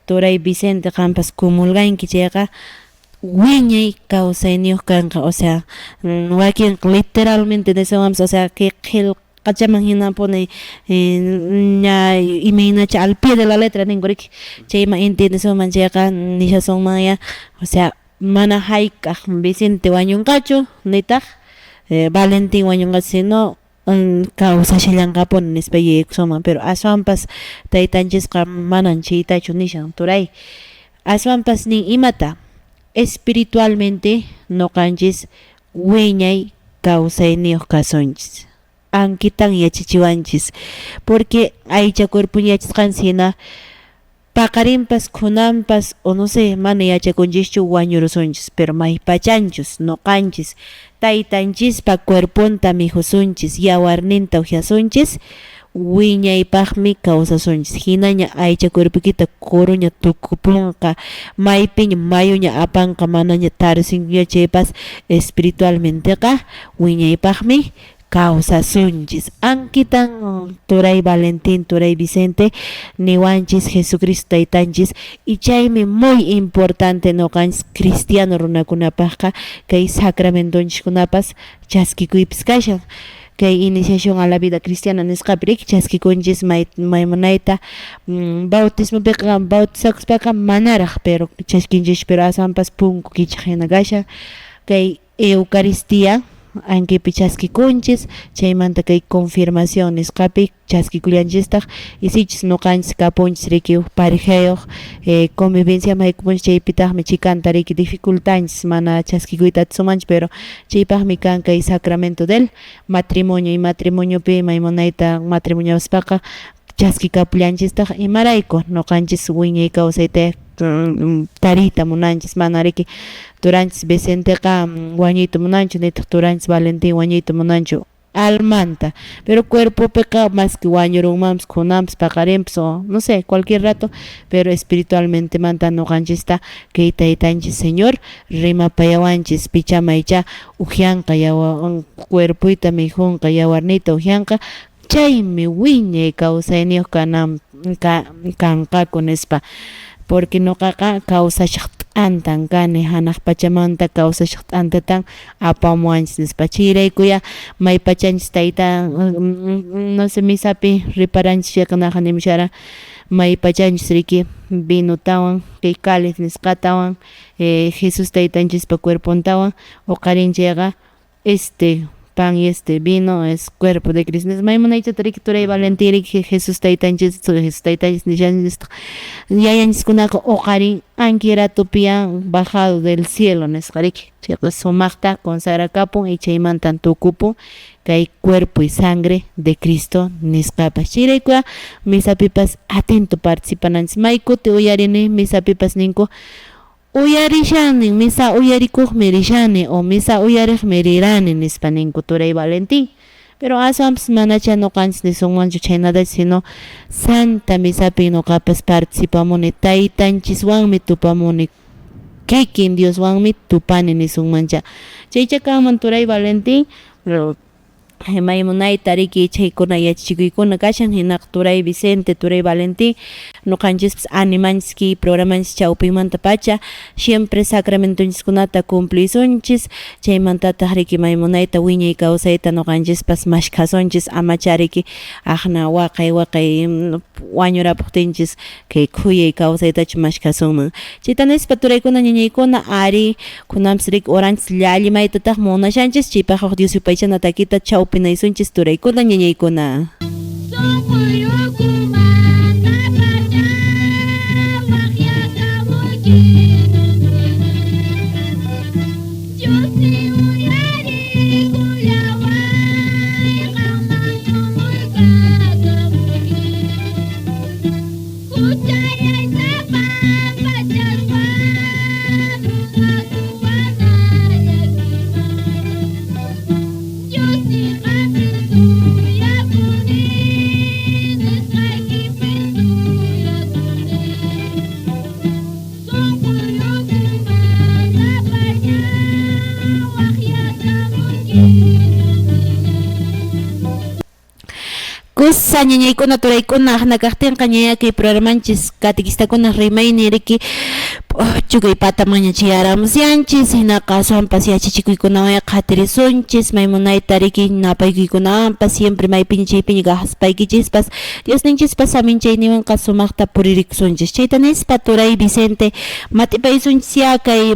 turay Vicente qampas comulganki chayqa wiñay kawsayniyuq kanqa o sea wakin literalmente nisawamos o sea que qachaman hinapuni ña imaynacha al pie de la letra ninkurik chayma entiendesuman chayqa nishasunmaya o sea mana hayk'aq Vicente wañunqachu nitaq Valentín wañunqachu sino kawsashallanqapuni nispa yuyaykusunman pero aswanpas taytanchisqa manan chaytachu nishan turay aswanpas nin imata espiritualmente nuqanchis wiñay kawsayniyuq kasunchis ankitan yachachiwanchis porque aycha cuerpo yachasqanchis hina paqarinpas kunanpas o no sé mana yachakunchischu wañurusunchis pero maypachanchus nuqanchis taytanchispa cuerpunta mijusunchis yawarninta uyasunchis wiñaypaqmi kawsasunchis hinaña aycha cuerpukita kuruña tukupunqa maypiña mayuña apanqa manaña tarsinña chaypas espiritualmenteqa wiñaypaqmi kawsasunchis ankitan turay Valentín turay Vicente niwanchis Jesucristo taytanchis y chaymi muy importante noqanchis cristiano runakunapaqqa kay sacramentonchikunapas chaskikuypis kashan kay iniciación a la vida cristiana nisqapirik chaskikunchis maymunayta bautismopiqa bautizakuspaqa manaraq pero chaskinchis pero asampas punku kichaq hina kashan kay Eucaristía ankipi chaskikunchis chaymanta kay confirmación nisqapi chaskikullanchistaq y sichis noqanchis kapunchis riki parejayuq convivencia maykupunchis chaypitaqmi chikanta riki dificultanchis mana chaskikuyta sumanchis pero chaypaqmi kan kay sacramento del matrimonio y matrimoniopi maymunayta matrimoniawaspaqa chaskikapullanchistaq imarayku noqanchis wiñay kawsayta tarita munanchis mana riki turanchis Vicenteqa wañuyta munanchu nitaq turanchis Valentín wañuyta munanchu almanta pero cuerpopiqa más que wañurunmanpas kunanpas paqarinpas o no sé cualquier rato pero espiritualmente manta noqanchista kay taytanchis Señor rimapayawanchis pichamaycha ujianqa cuerpoyta mijunqa yawarnita ujianqa chaymi wiñay kawsayniyuq kanqaku nispa porque noqaqa kawsashaq t'antan kani hanaq pachamanta kawsashaq t'antatan apamuanchis nispa chayraykuya may pachanchis tayta no sé misapi riparanchis yaqnaqa nimshara may pachanchis riki vinutawan kay cáliz nisqatawan Jesus taytanchispa cuerpontawan uqarinchayqa pan y vino es cuerpo de Cristo. Maymunaychata riki turay Valentín riki Jesús taytanchis nishanchis yayanchikunaqa uqarin anquiratupian bajado del cielo nisqa riki chayqa sumaqta consagrakapun y chaymantan tukupun kay cuerpo y sangre de Cristo nisqapas chayraykuqa misapipas atento participananchis maykuti uyarini misapipas ninku uyarishanin misa uyarikuqmi rishani o misa uyariqmi rirani nispa ninku turay Valentín pero aswampas manacha noqanchis nisunmanchu chaynata sino Santa Misapi noqapas participamuni taytanchiswanmi tupamuni kikin Dioswanmi tupani nisunmancha chaycha kanman turay Valentín pero maymunayta riki chaykuna yachachikuykuna kashan hinaq turay Vicente turay Valentín noqanchis animanchis ki programanchis chawpimanta pacha siempre sacramentonchiskunata cumplisunchis chaymantataq riki maymunayta wiñay kawsayta noqanchispas mashkhasunchis amacha riki aqna waqay wañurapuqtinchis kay khuyay kawsaytachu mashkhasunman chayta nispa turaykuna ñañaykuna ari kunanpas riki oranchis llalli maytataq munashanchis chaypaqqa Dios yupaychana takita chawpinaysunchis turaykuna ñañaykuna kusa ñañaykuna turaykuna aqnakaqtinqa ñaña kay programanchis catequistakuna rimayni riki chukay pata mañachiyaramusyanchis hinaqa aswanpas yachachikuykunawan qhatirisunchis maymunayta riki napaykuykunawanpas siempre maypiña chaypiña kaqaspaykichikpas Diosninchispas aminchayniwanqa sumaqta puririkusunchis chayta nispa turay Vicente matipaysunchis ya kay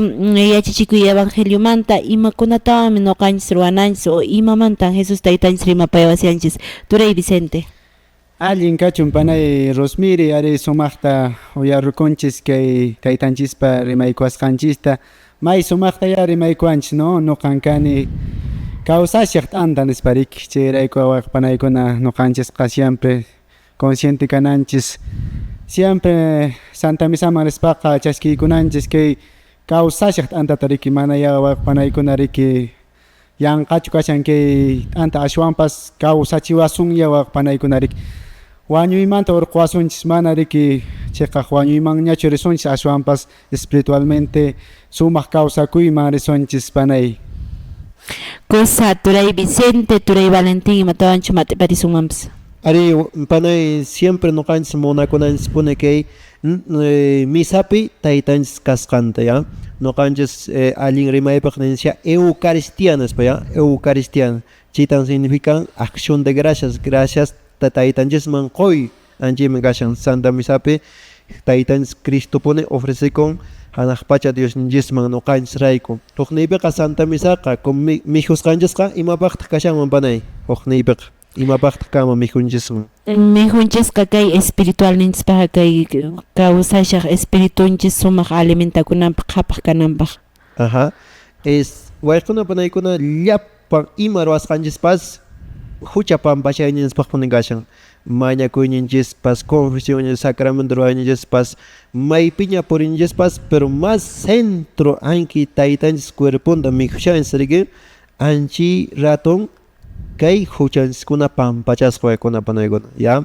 yachachikuy evangeliomanta imakunatawami noqanchis ruwananchis o imamantan Jesus taytanchis rimapayawasyanchis turay Vicente Allin kachun panay Rosmiri ari sumaqta uyarrukunchis kay taytanchispa rimaykuwasqanchista may sumaqta ya rimaykuwanchis no nuqankani kawsashaq t'anta nisparik chayrayku panaykuna nuqanchisqa siempre consciente kananchis siempre Santa Misaman rispaqa chaskiykunanchis kay kawsashaq t'antata riki mana ya panaykuna riki yanqachu kashan kay t'anta ashwanpas kawsachiwasun ya panaykuna riki wañuymanta urqwasunchis mana riki chayqa wañuymanñachu risunchis ashwanpas espiritualmente sumaq kawsakuyman risunchis panay Cosa Turay Vicente, Turay Valentín y Matabancho Mate Patisumams. Ari panay siempre no kanchis monakunanchis pune kay misapi taytanchis kasqanta ya no kanchis allin rimaypaq nisha eucaristianas pa ya eucaristiana chitan significan acción de gracias gracias taytanchis man qoy anjim gashan santa misapi taytanchis Cristo pone ofrece con hanaqpacha Dios ninjisman no kanchis rayku tuqniypiqa santa misaqa con mijos kanchasqa imapaqta kashanman panay uqniypiqa imapaqta kama mijunchisman Mejunches kay espiritual nins para kay kausashaq espiritunchis sumaq alimentakunanpaq qhapaq kananpaq. Ajá. Es waykuna panaykuna llapan ima ruwasqanchispas hucha pampashayninchikpaq puningashan mañakuyninchikpas confesiones sacramento ruwayninchikpas maypiña purinchikpas pero más centro anki taytanchis cuerpunta mijushansiriki anchi raton kay huchanchiskuna pampachasqa waykuna panaykuna ya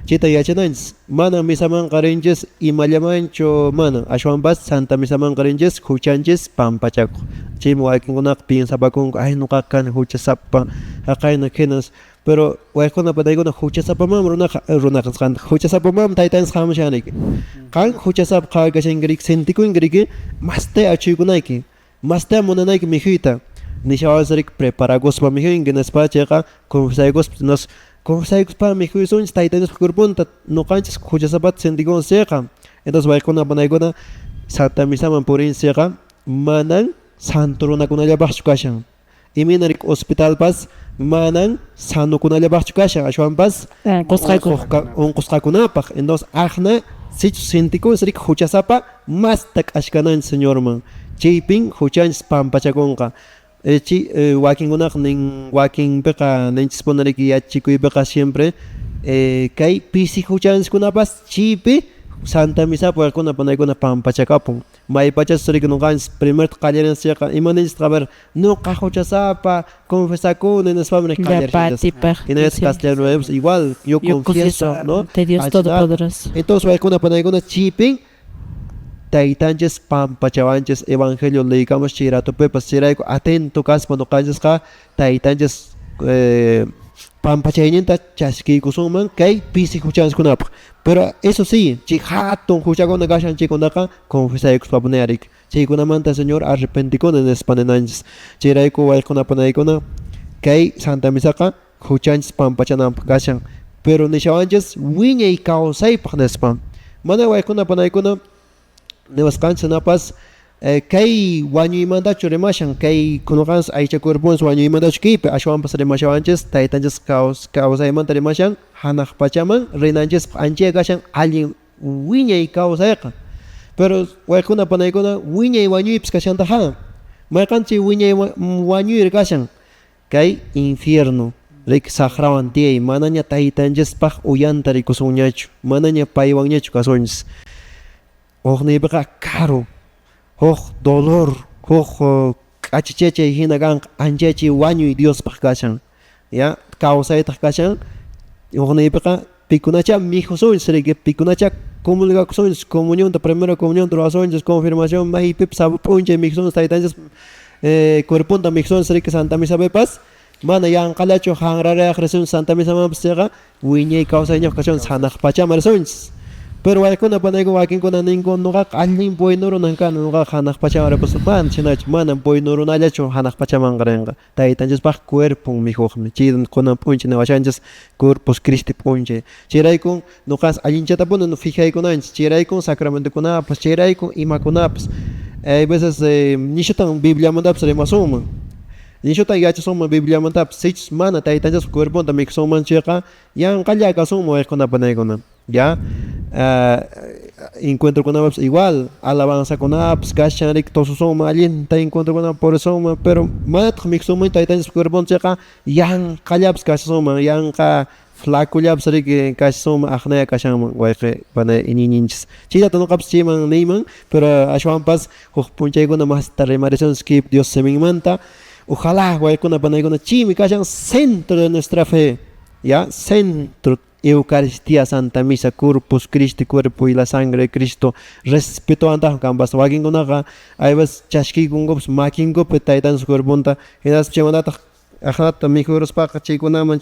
chita yachananchis mana misaman qarinchis imallamanchu mana ashwanpas santa misaman qarinchis huchanchis pampachakuq chaymi waykinkunaqa pinsapakunku ay nuqa kan huchasapa haqayna hinas pero waykuna panaykuna huchasapamam runaqasqanta huchasapamam taytanchis hamushaniki qan huchasapa qhawakashankiriki sentikunkirik mastay achuykunayki mastay munanayki mijuyta nishawansirik preparaguspa mijuyinki nispa chayqa confesaykuspa nos confesaykuspa mijuysunchis taytanchis cuerpunta nuqanchis huchasapata sentikun siqa entonces waykuna panaykuna santa misaman purin siqa manan santo runakunallapaqchu kashan iminarik hospitalpas manan sanukunallapaqchu kashan ashwanpas unqusqakunapaq entonces aqna sichu sentikunsirik huchasapa masta k'ashkananchis señorman chaypin huchanchis pampachakunqa wakinkunaq nin wakinpiqa ninchikspunariki yachikuypiqa siempre kay pisi huchanchikkunapas chaypi santa misa waykuna panaykuna pampachakapun maypachas riq nuqanchis primerta qallarinchikqa imaninchikqa ver nuqa huchasapa confesakuni nispamri qallarinchik hinatas castellano igual yo confieso no de Dios Todopoderoso. Entonces waykuna panaykuna chaypin taytanchis pampachawanchis evangelio leykamos chay ratupipas chayrayku atento kaspa nuqanchisqa taytanchis pampachayninta chaskiykusunman kay pisi huchanchikkunapaq pero eso sí chay hatun huchakuna kashan chaykunaqa confesaykuspapunarik chaykunamanta señor arrepentikuna nispa ninanchis chayrayku waykuna panaykuna kay santa misaqa huchanchis pampachananpaq kashan pero nishawanchis wiñay kawsaypaq nispa mana waykuna panaykuna niwasqanchis napas kay wañuymantachu rimashan kay kunuqanchis aycha cuerpunchis wañuymantachu kaypi ashwanpas rimashawanchis taytanchis kawsaymanta rimashan hanaq pachaman rinanchis anchaya kashan allin wiñay kawsayqa pero waykuna panaykuna wiñay wañuypis kashantaqa mayqanchik wiñay wañuyri kashan kay infierno rik saqrawan tiyay manaña taytanchispaq uyanta rikusunñachu manaña paywanñachu kasunchis uqniypiqa caro huk dolor huk k'achichay hina kanqa anchaychay wañuy Diospaq kashan ya kawsaytaq kashan uqniypiqa pikunacha mijusunchis riki pikunacha comulgakusunchis comunionta primera comunionta ruwasunchis confirmación maypipas sapupunchay mijusunchis taytanchis cuerpunta mijusunchis riki santa misapipas mana yanqalachu hanrarayaq risunchis santa misamanpas chayqa wiñay kawsayñaq kashunchis hanaq pachama risunchis pero waykuna panayku wakinkuna ninku nuqaqa allin buynu runan kana nuqaqa hanaq pachama ripusun mana chinachu mana buynu runallachu hanaq pachamanqa rinqa taytanchispaq cuerpun mijuqmi chaywan kunan p'unchay niwashanchis cuerpos Cristi p'unchay chayrayku nuqas allinchatapuna fijaykunanchis chayrayku sacramentokunapas chayrayku imakunapas hay veces nishutan bibliamantapas rimasunman nishutan yachasunman bibliamantapas sichus mana taytanchis cuerpunta mijusunman chayqa yanqalla kasunman waykuna panaykuna ya encuentro con apps igual alabanza con apps kashan rik tosusoma allinta encuentro con por eso pero matq mixuma taytanchis cuerpon chayqa yanqallapas kashasuma yanqa flacullapas rik kashasuma aqnaya kashanman wayqi pana iñininchis chayta nuqapas chayman niyman pero ashwanpas huk punchaykuna masta rimarisunchis kip Dios seminmanta ojalá waykuna panaykuna chaymi kashan centro de nuestra fe ya centro Eucaristía Santa Misa Corpus Christi cuerpo y la sangre de Cristo respeto anta kambas wagin gunaga aybas chashki gungos makin go petaitan su cuerponta hinas chemanata ajat mejores pa chikunaman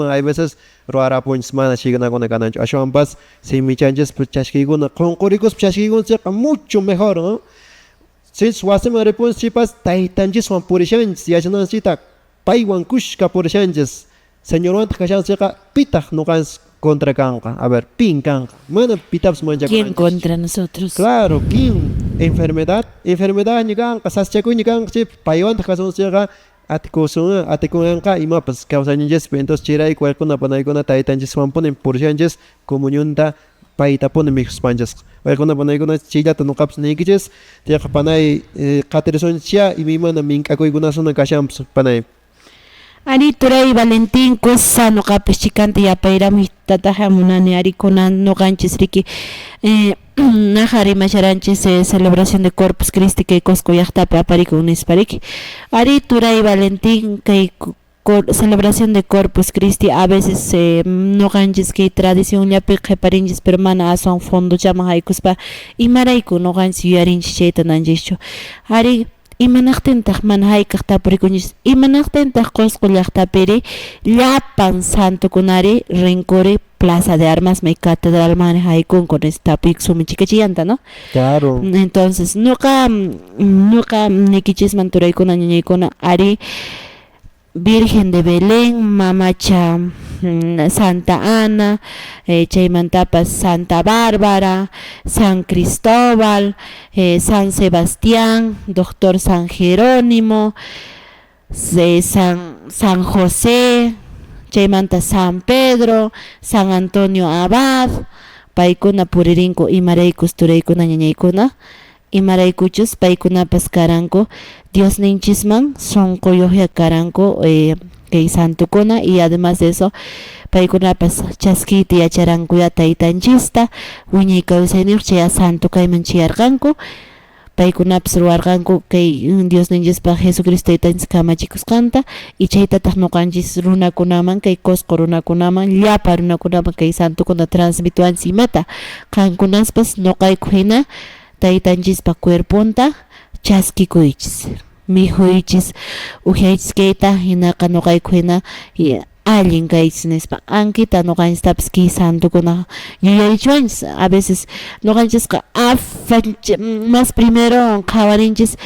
hay veces roara points mana chigana gona ganan ashwan pas si mi changes chashki guna concoricos chashki gun mucho mejor, ¿no? Si swase me repons chipas taitanjis wan purishanjis yachana chita paiwan kushka purishanjis señor wan kashan chika pitach no gans contra kanka, a ver, pin kanka, mana pitaps mancha. ¿Quién contra nosotros? Claro, quién enfermedad ni kanka, saschaku ni kanka chip, paiwan kason chika atikun kanka ima pas causanjes entonces chirai cualquiera panaikona taitanjis wan ponen purishanjis comunión ta paita ponen mis panjas. Cualquiera panaikona chilla no caps nikiches, te panai caterson chia y mi mana minka koiguna zona kashams panai. Ari turay Valentín cosa no capes chicante ya paira mi tataja munani ari conan no ganches riki najari macharanches celebración de Corpus Christi que cosco yachta apari con isparik ari turay Valentín que celebración de Corpus Christi a veces no ganches que tradición ya pe paringes pero mana ason fondo chama haikuspa y maraiku no ganches yarin cheta nanjesho ari imanaqtintaq mana hayk'aqta purikuñis imanaqtintaq qusqu llaqtapiri llapan santukunari rinkuri Plaza de Armas may catedral mani haykun con esta pixumi chikachiyanta, ¿no? Claro. Entonces nuqa nikichisman turaykuna ñañaykuna ari Virgen de Belén, Mamacha Santa Ana, chaymantapas Santa Bárbara, San Cristóbal, San Sebastián, Doctor San Jerónimo, San José, chaymanta San Pedro, San Antonio Abad, paykuna puririnku imaraykus turaykuna ñañaykuna. Imaraykuchus paykunapas karanku Dios ninchisman sonquyuqya karanku kay santukuna y además de eso paykunapas chaskiti yacharankuya taytanchista wiñay kawsayniq chay santu kayman chiyarqanku paykunapas ruwarqanku kay Dios ninchispa Jesucristo taytanchis kamachikusqanta y chaytataq nuqanchis runakunaman kay qusqu runakunaman llapa runakunaman kay santukuna transmituanchis imata qankunaspas nuqayku hina taytanchispa cuerponta chaskikuychis mijuychis uhyaychis kayta hinaqa nuqayku hina allin kaychis nispa ankita nuqanchistapas ki santukuna yuyarichwanchis a veces nuqanchisqa más primero qhawarinchis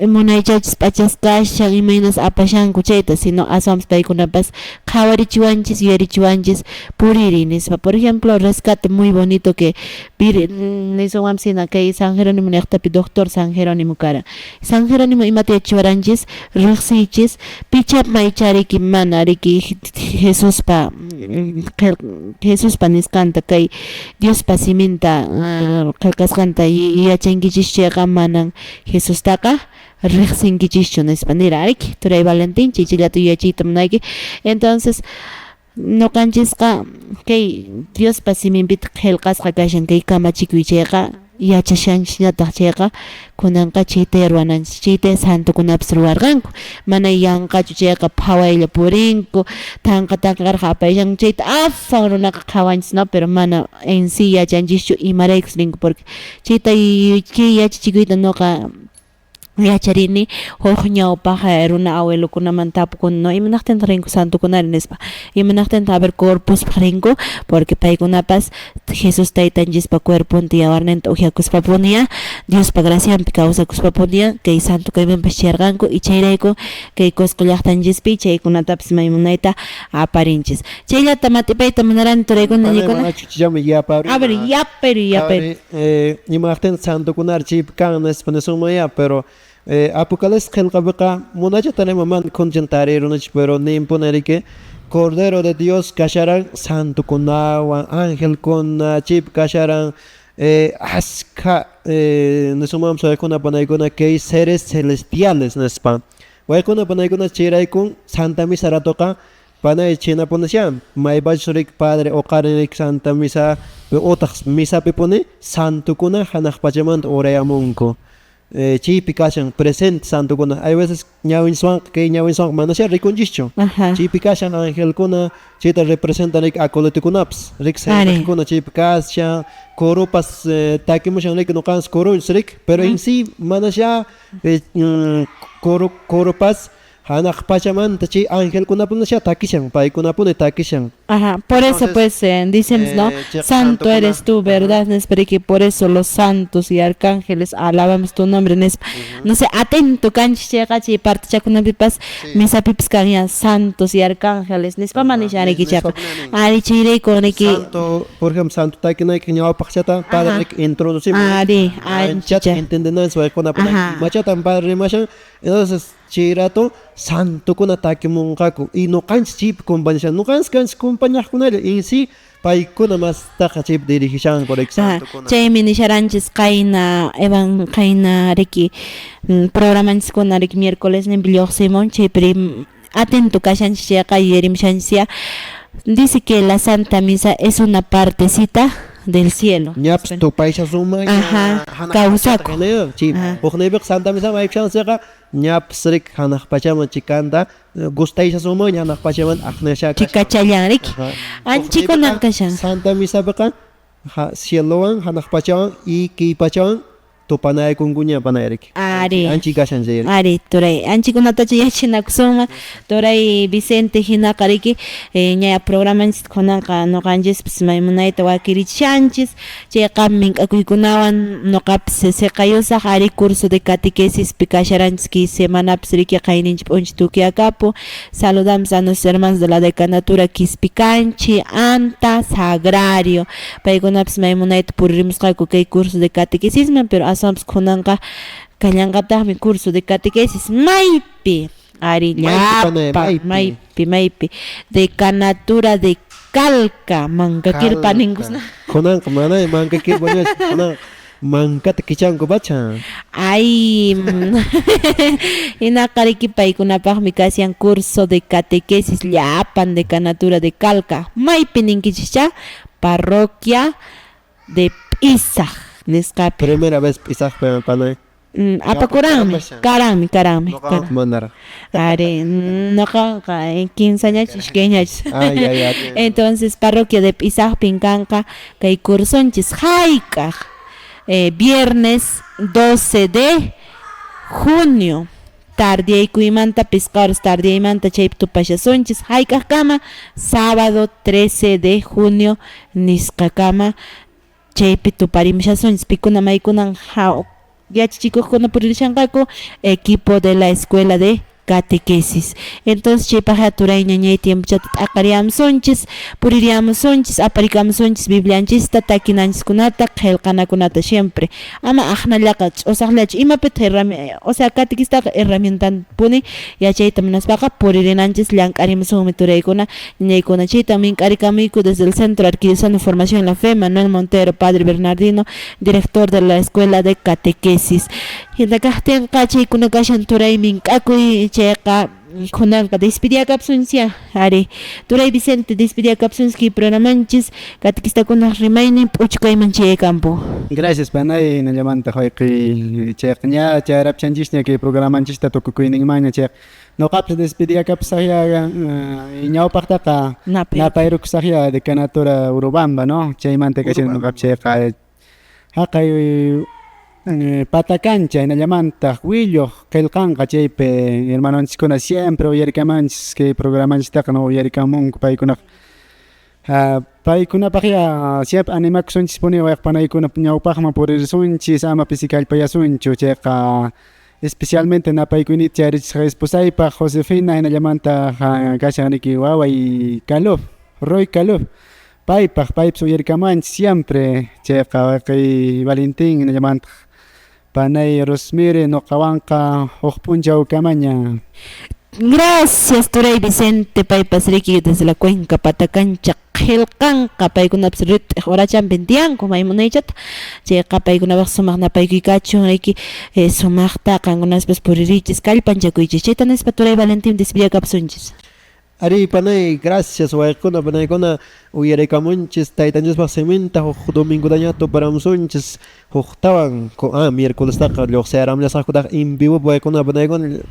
munaychachis p'achaskashan imaynas apashanku chayta sino aswampas paykunapas qhawarichiwanchis yuyarichiwanchis puriri nispa por ejemplo rescate muy bonito que niswanpas hina kay San Jerónimo llaqtapi doctor San Jerónimo kara San Jerónimo imata yachawaranchis riqsiychis pichapmay chariki mana riki Jesuspa niskanta kay Diospa siminta qillqasqanta yachankichis chayqa manan Jesustaqa riqsinkichischu nispa nirariki turay Valentín chichillata yuyachiyta munayki entonces nuqanchisqa kay Diospa siminpita qillqasqa kashan kay kamachikuy chayqa yachashanchikñataq chayqa kunanqa chayta ruwananchis chayta santukunapas ruwarqanku mana yanqachu chayqa phawaylla purinku tanqarqa apayshan chayta afan runaqa qhawanchis no pero mana en sí yachanchischu imaraykus rinku porque chayta kay yachachikuyta nuqa yacharini huk ñawpaq runa abuelokunaman tapukuna no imanaqtintaq rinku santukunari nispa imanaqtintaq haber corpuspaq rinku porque paykunapas Jesus taytanchispa cuerpunta yawarninta ujiakuspapuniya Diospa gracianpi kawsakuspapuniya kay santu kaymanpas chayarqanku y chayrayku kay Cusco llaqtanchispi chaykunatapas maymunayta aparinchis chayllata matipayta munarani turaykuna ñaykuna a ver yapari imanaqtintaq santukunari chaypi kan nispa nisumaya pero Apocalipsis qillqapiqa munachatanima man concentrarirunich pero nimpunariki Cordero de Dios kasharan santukunawan angelkuna chip kasharan aska nisumamsa waykuna panaykuna kay seres celestiales nispa waykuna panaykuna chiraykun Santa Misa ratoqa panay chinapunasyan maybachurik Padre oqarinik Santa Misa otaq misapipuni santukuna hanaq pachamanta urayamunku chipi kashan presente santo kuna hay veces ñawin swank manasha rikunjischo Ajá. chipi kashan ángel kuna chita representa rik akolotikunaps rik Ari. se kuna chipi kasha koropas takimushan rik no kans koro rik pero en sí manasha koropas hanak pachamanta chi ángel kuna punasha takishan pai kuna pune takishan. Ajá, por eso Entonces, pues dicen, ¿no? che, Santo santo eres kuna. tú, ¿verdad? Espero que por eso los santos y arcángeles alabamos tu nombre. No sé, atento, canchichegachi, parte chakunapipas, misa pips kanya, santos y arcángeles. Nespa manishare ki chaka. Ari chire con que. Santo, por ejemplo, santo takinay kinyawa pakchata para rik introducimos. Ari, Chat ancha. entendiendo eso con Ajá. la machatan padre mashan entonces chirato santo kuna takimun kaku y no kans chip compañía no kans compañía con él en sí pai kuna más taja chip dirigishan por santo kuna Chay sharanchis kaina evan kaina reki programanchis kuna reki miércoles ne billoximon chay prim atento kashanchis yerim shancia dice que la Santa Misa es una partecita del cielo. ñaps tu paisa suma Ajá, causaco. chip Ajá. ognebek santa misa maikchan sega ñaps rik hanak pachama chikanda gustaisa suma ñanak pachaman agnesha Chikachallan reki. Anchiko nakashan. Santa Misa bekan cieloan hanak pachawan y ki pachawan tu panay kungunya panayerik. Ari. Anchi kashan zeyri. Ari, toray. Anchiko natachi yachinakusoma. Toray Vicente hinakariki. Ñaya programanchis konanka noqanchis pues maymunayta wakirichanchis. Chayqa mink'akuykunawan noqapis seqayusaq ari curso de catequesis pikasharanchis ki semanapis riki qayninchik p'unchik tukiakapu. Saludamos a nuestros hermanos de la decanatura Quispicanchi, Anta, Sagrario. Paykunapis maymunayta puririmusqayku kay curso de catequesisman, pero asams kunanqa kallanqataqmi curso de catequesis maypi ari llapa maypi decanatura de Calca mankakirpa ninkusna Konan manay manka ki boñas konan manka kichanko bacha. ay hinaqariki paykunapaqmi kasiyan curso de catequesis llapan decanatura de Calca maypi ninkichischa parroquia de P'isaq nisqapi Primera vez pisaj panay. apakurami karami Mandara. Are, no canca, 15 años, chiqueñas. Ay, ay, ay. Entonces, parroquia de P'isaq Pincanca, que cursonchis Jaika, viernes 12 de junio. Tarde y cuimanta pescados, tarde y manta chaiptu pachasonchis, Jaika Kama, sábado 13 de junio, Niscacama, chaipitu parimchasonchis, Picuna Maikunan Jao. Ya chicos con equipo de la escuela de catequesis. Entonces chipaja turay ñañay tiempo chat akariam sonchis, puririam sonchis, aparicam sonchis, biblianchis, takinanchis kunata, kelkana kunata siempre. Ama ajnalaka, o sea, ima pet o sea, catequista herramienta puni, ya chayta minaspaca, puririnanchis, lankarim sumi turay kuna, ñay kuna chita, min karikamiku desde el Centro Arquidiocesano de Formación en la Fe, Manuel Montero, Padre Bernardino, director de la escuela de catequesis. Y de casten cachay kuna kashan turay min kakuy cheka kunanka despidia kapsuncia ari turay Vicente despidia kapsunski programanchis catequista kuna remainin puchkay manche campo. Gracias panay na llamanta hoyqi chekña charapchanchisña que programanchista tukukuyninmaña chek no kapsa despidia kapsaya ñawpaqtaqa napayrukusaqya de canatura Urubamba no chaymanta kashin no kapcheqa haqay patacancha en llamanta Huillo kelqanqa chaypi hermanonchiskuna siempre uyarikamanchis que programanchista no uyarikamunku paykunaq paykunapaqya siempre animakusunchis puni wayqpanaykuna ñawpaqman purisunchis ama pisikallpayasunchu chayqa especialmente napaykunita charichis esposaypaq Josefina en llamanta kashaniki waway Calub Roy Calub paypaq paypis uyarikamanchis siempre chayqa kay Valentín en llamanta panay Rosmire no kawanka punchaw kamaña. Gracias Turay Vicente paypas riki desde la cuenca Patacancha Qhilqanqa paykunapas horachan pentianku maymunaychata chayqa paykunapas sumaq napaykuykachu riki sumaqta qankunaspas puririchis kallpanchakuychis chayta nispa Turay Valentín despedida kapsunchis. Ari panay, gracias waykuna panaykuna uyarikamunchis taytanchikpaq simenta huk domingo dañato paramusunchis huk tawan miércoles taqa lluqsiyaramllasqakutaq en vivo waykuna panaykuna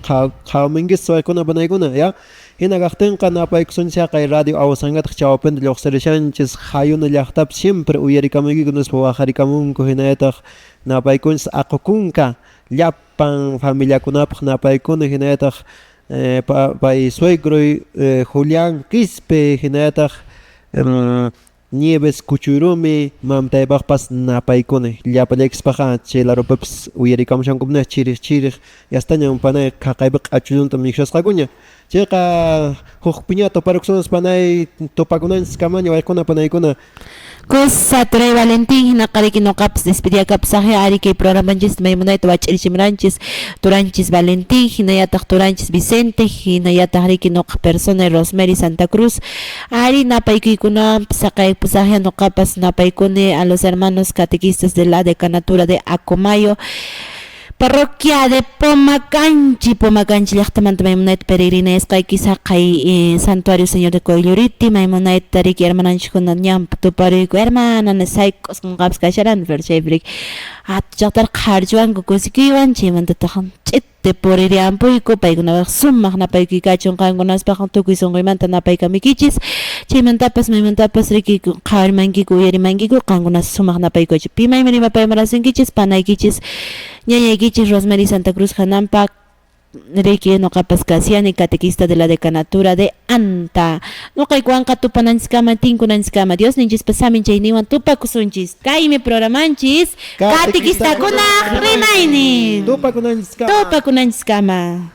qhawminchis waykuna panaykuna ya hina kaqtinqa napaykusunchis kay radio awsanqataq chawpinta lluqsirishanchis hayuna llaqtapi siempre uyarikamunkiku nispa waqharikamunku hinallataq napaykunchis aqukunqa llapan familiakunapaq napaykuna hinallataq pay suegro Julián Quispe hinallataq Nieves Kuchurumi mamtaypaqpas napaykuni llapallaykispaqqa chaylarupapas uyarikamushankumunaj chiriq yastañan panay qaqaypa q'achullunta mikhashasqakuña chayqa huk piñata paruksunas panay tupakunanchis kamaña waykuna panaykuna Cosa Turay Valentín hinaqariki noqapas despediakapas ari kay programanchis maymunayta wach'irichimranchis turanchis Valentín hinallataq turanchis Vicente hinallataq riki noqa persona Rosemary Santa Cruz ari napaykuykuna saqaypus noqapas napaykuni a los hermanos catequistas de la decanatura de Acomayo Parroquia de Pomacanchi llaqtamanta maymunayta peregrinesqayki saqay Santuario Señor de Coylluriti maymunayta riki hermananchikkuna ñanpa tupariyku hermana sayk'usqanqapas kasharan pero chaypiri llaqtar qharchuwanku kusikuywan chaymantataq ch'iti puriryanpuyku paykunaqa sumaq napaykuykachunqankunaspaq tukuy sunquymanta napaykamikichis chaymantapas maymantapas riki qharimankiku uyarimankiku qankunas sumaq napaykuychis pimaymi rimapaymarasinkichispanaykichis ñañaykichis Rosemary Santa Cruz hananpak riki noqapas kasiani catequista de la decanatura de Anta noqaykuwanqa tupananchiskama tinkunanchiskama Dios ninchis pasamin chayniwan tupakusunchis kaymi programanchis catequistakunaq rimaynin tupakunanchiskama tupakunanchiskama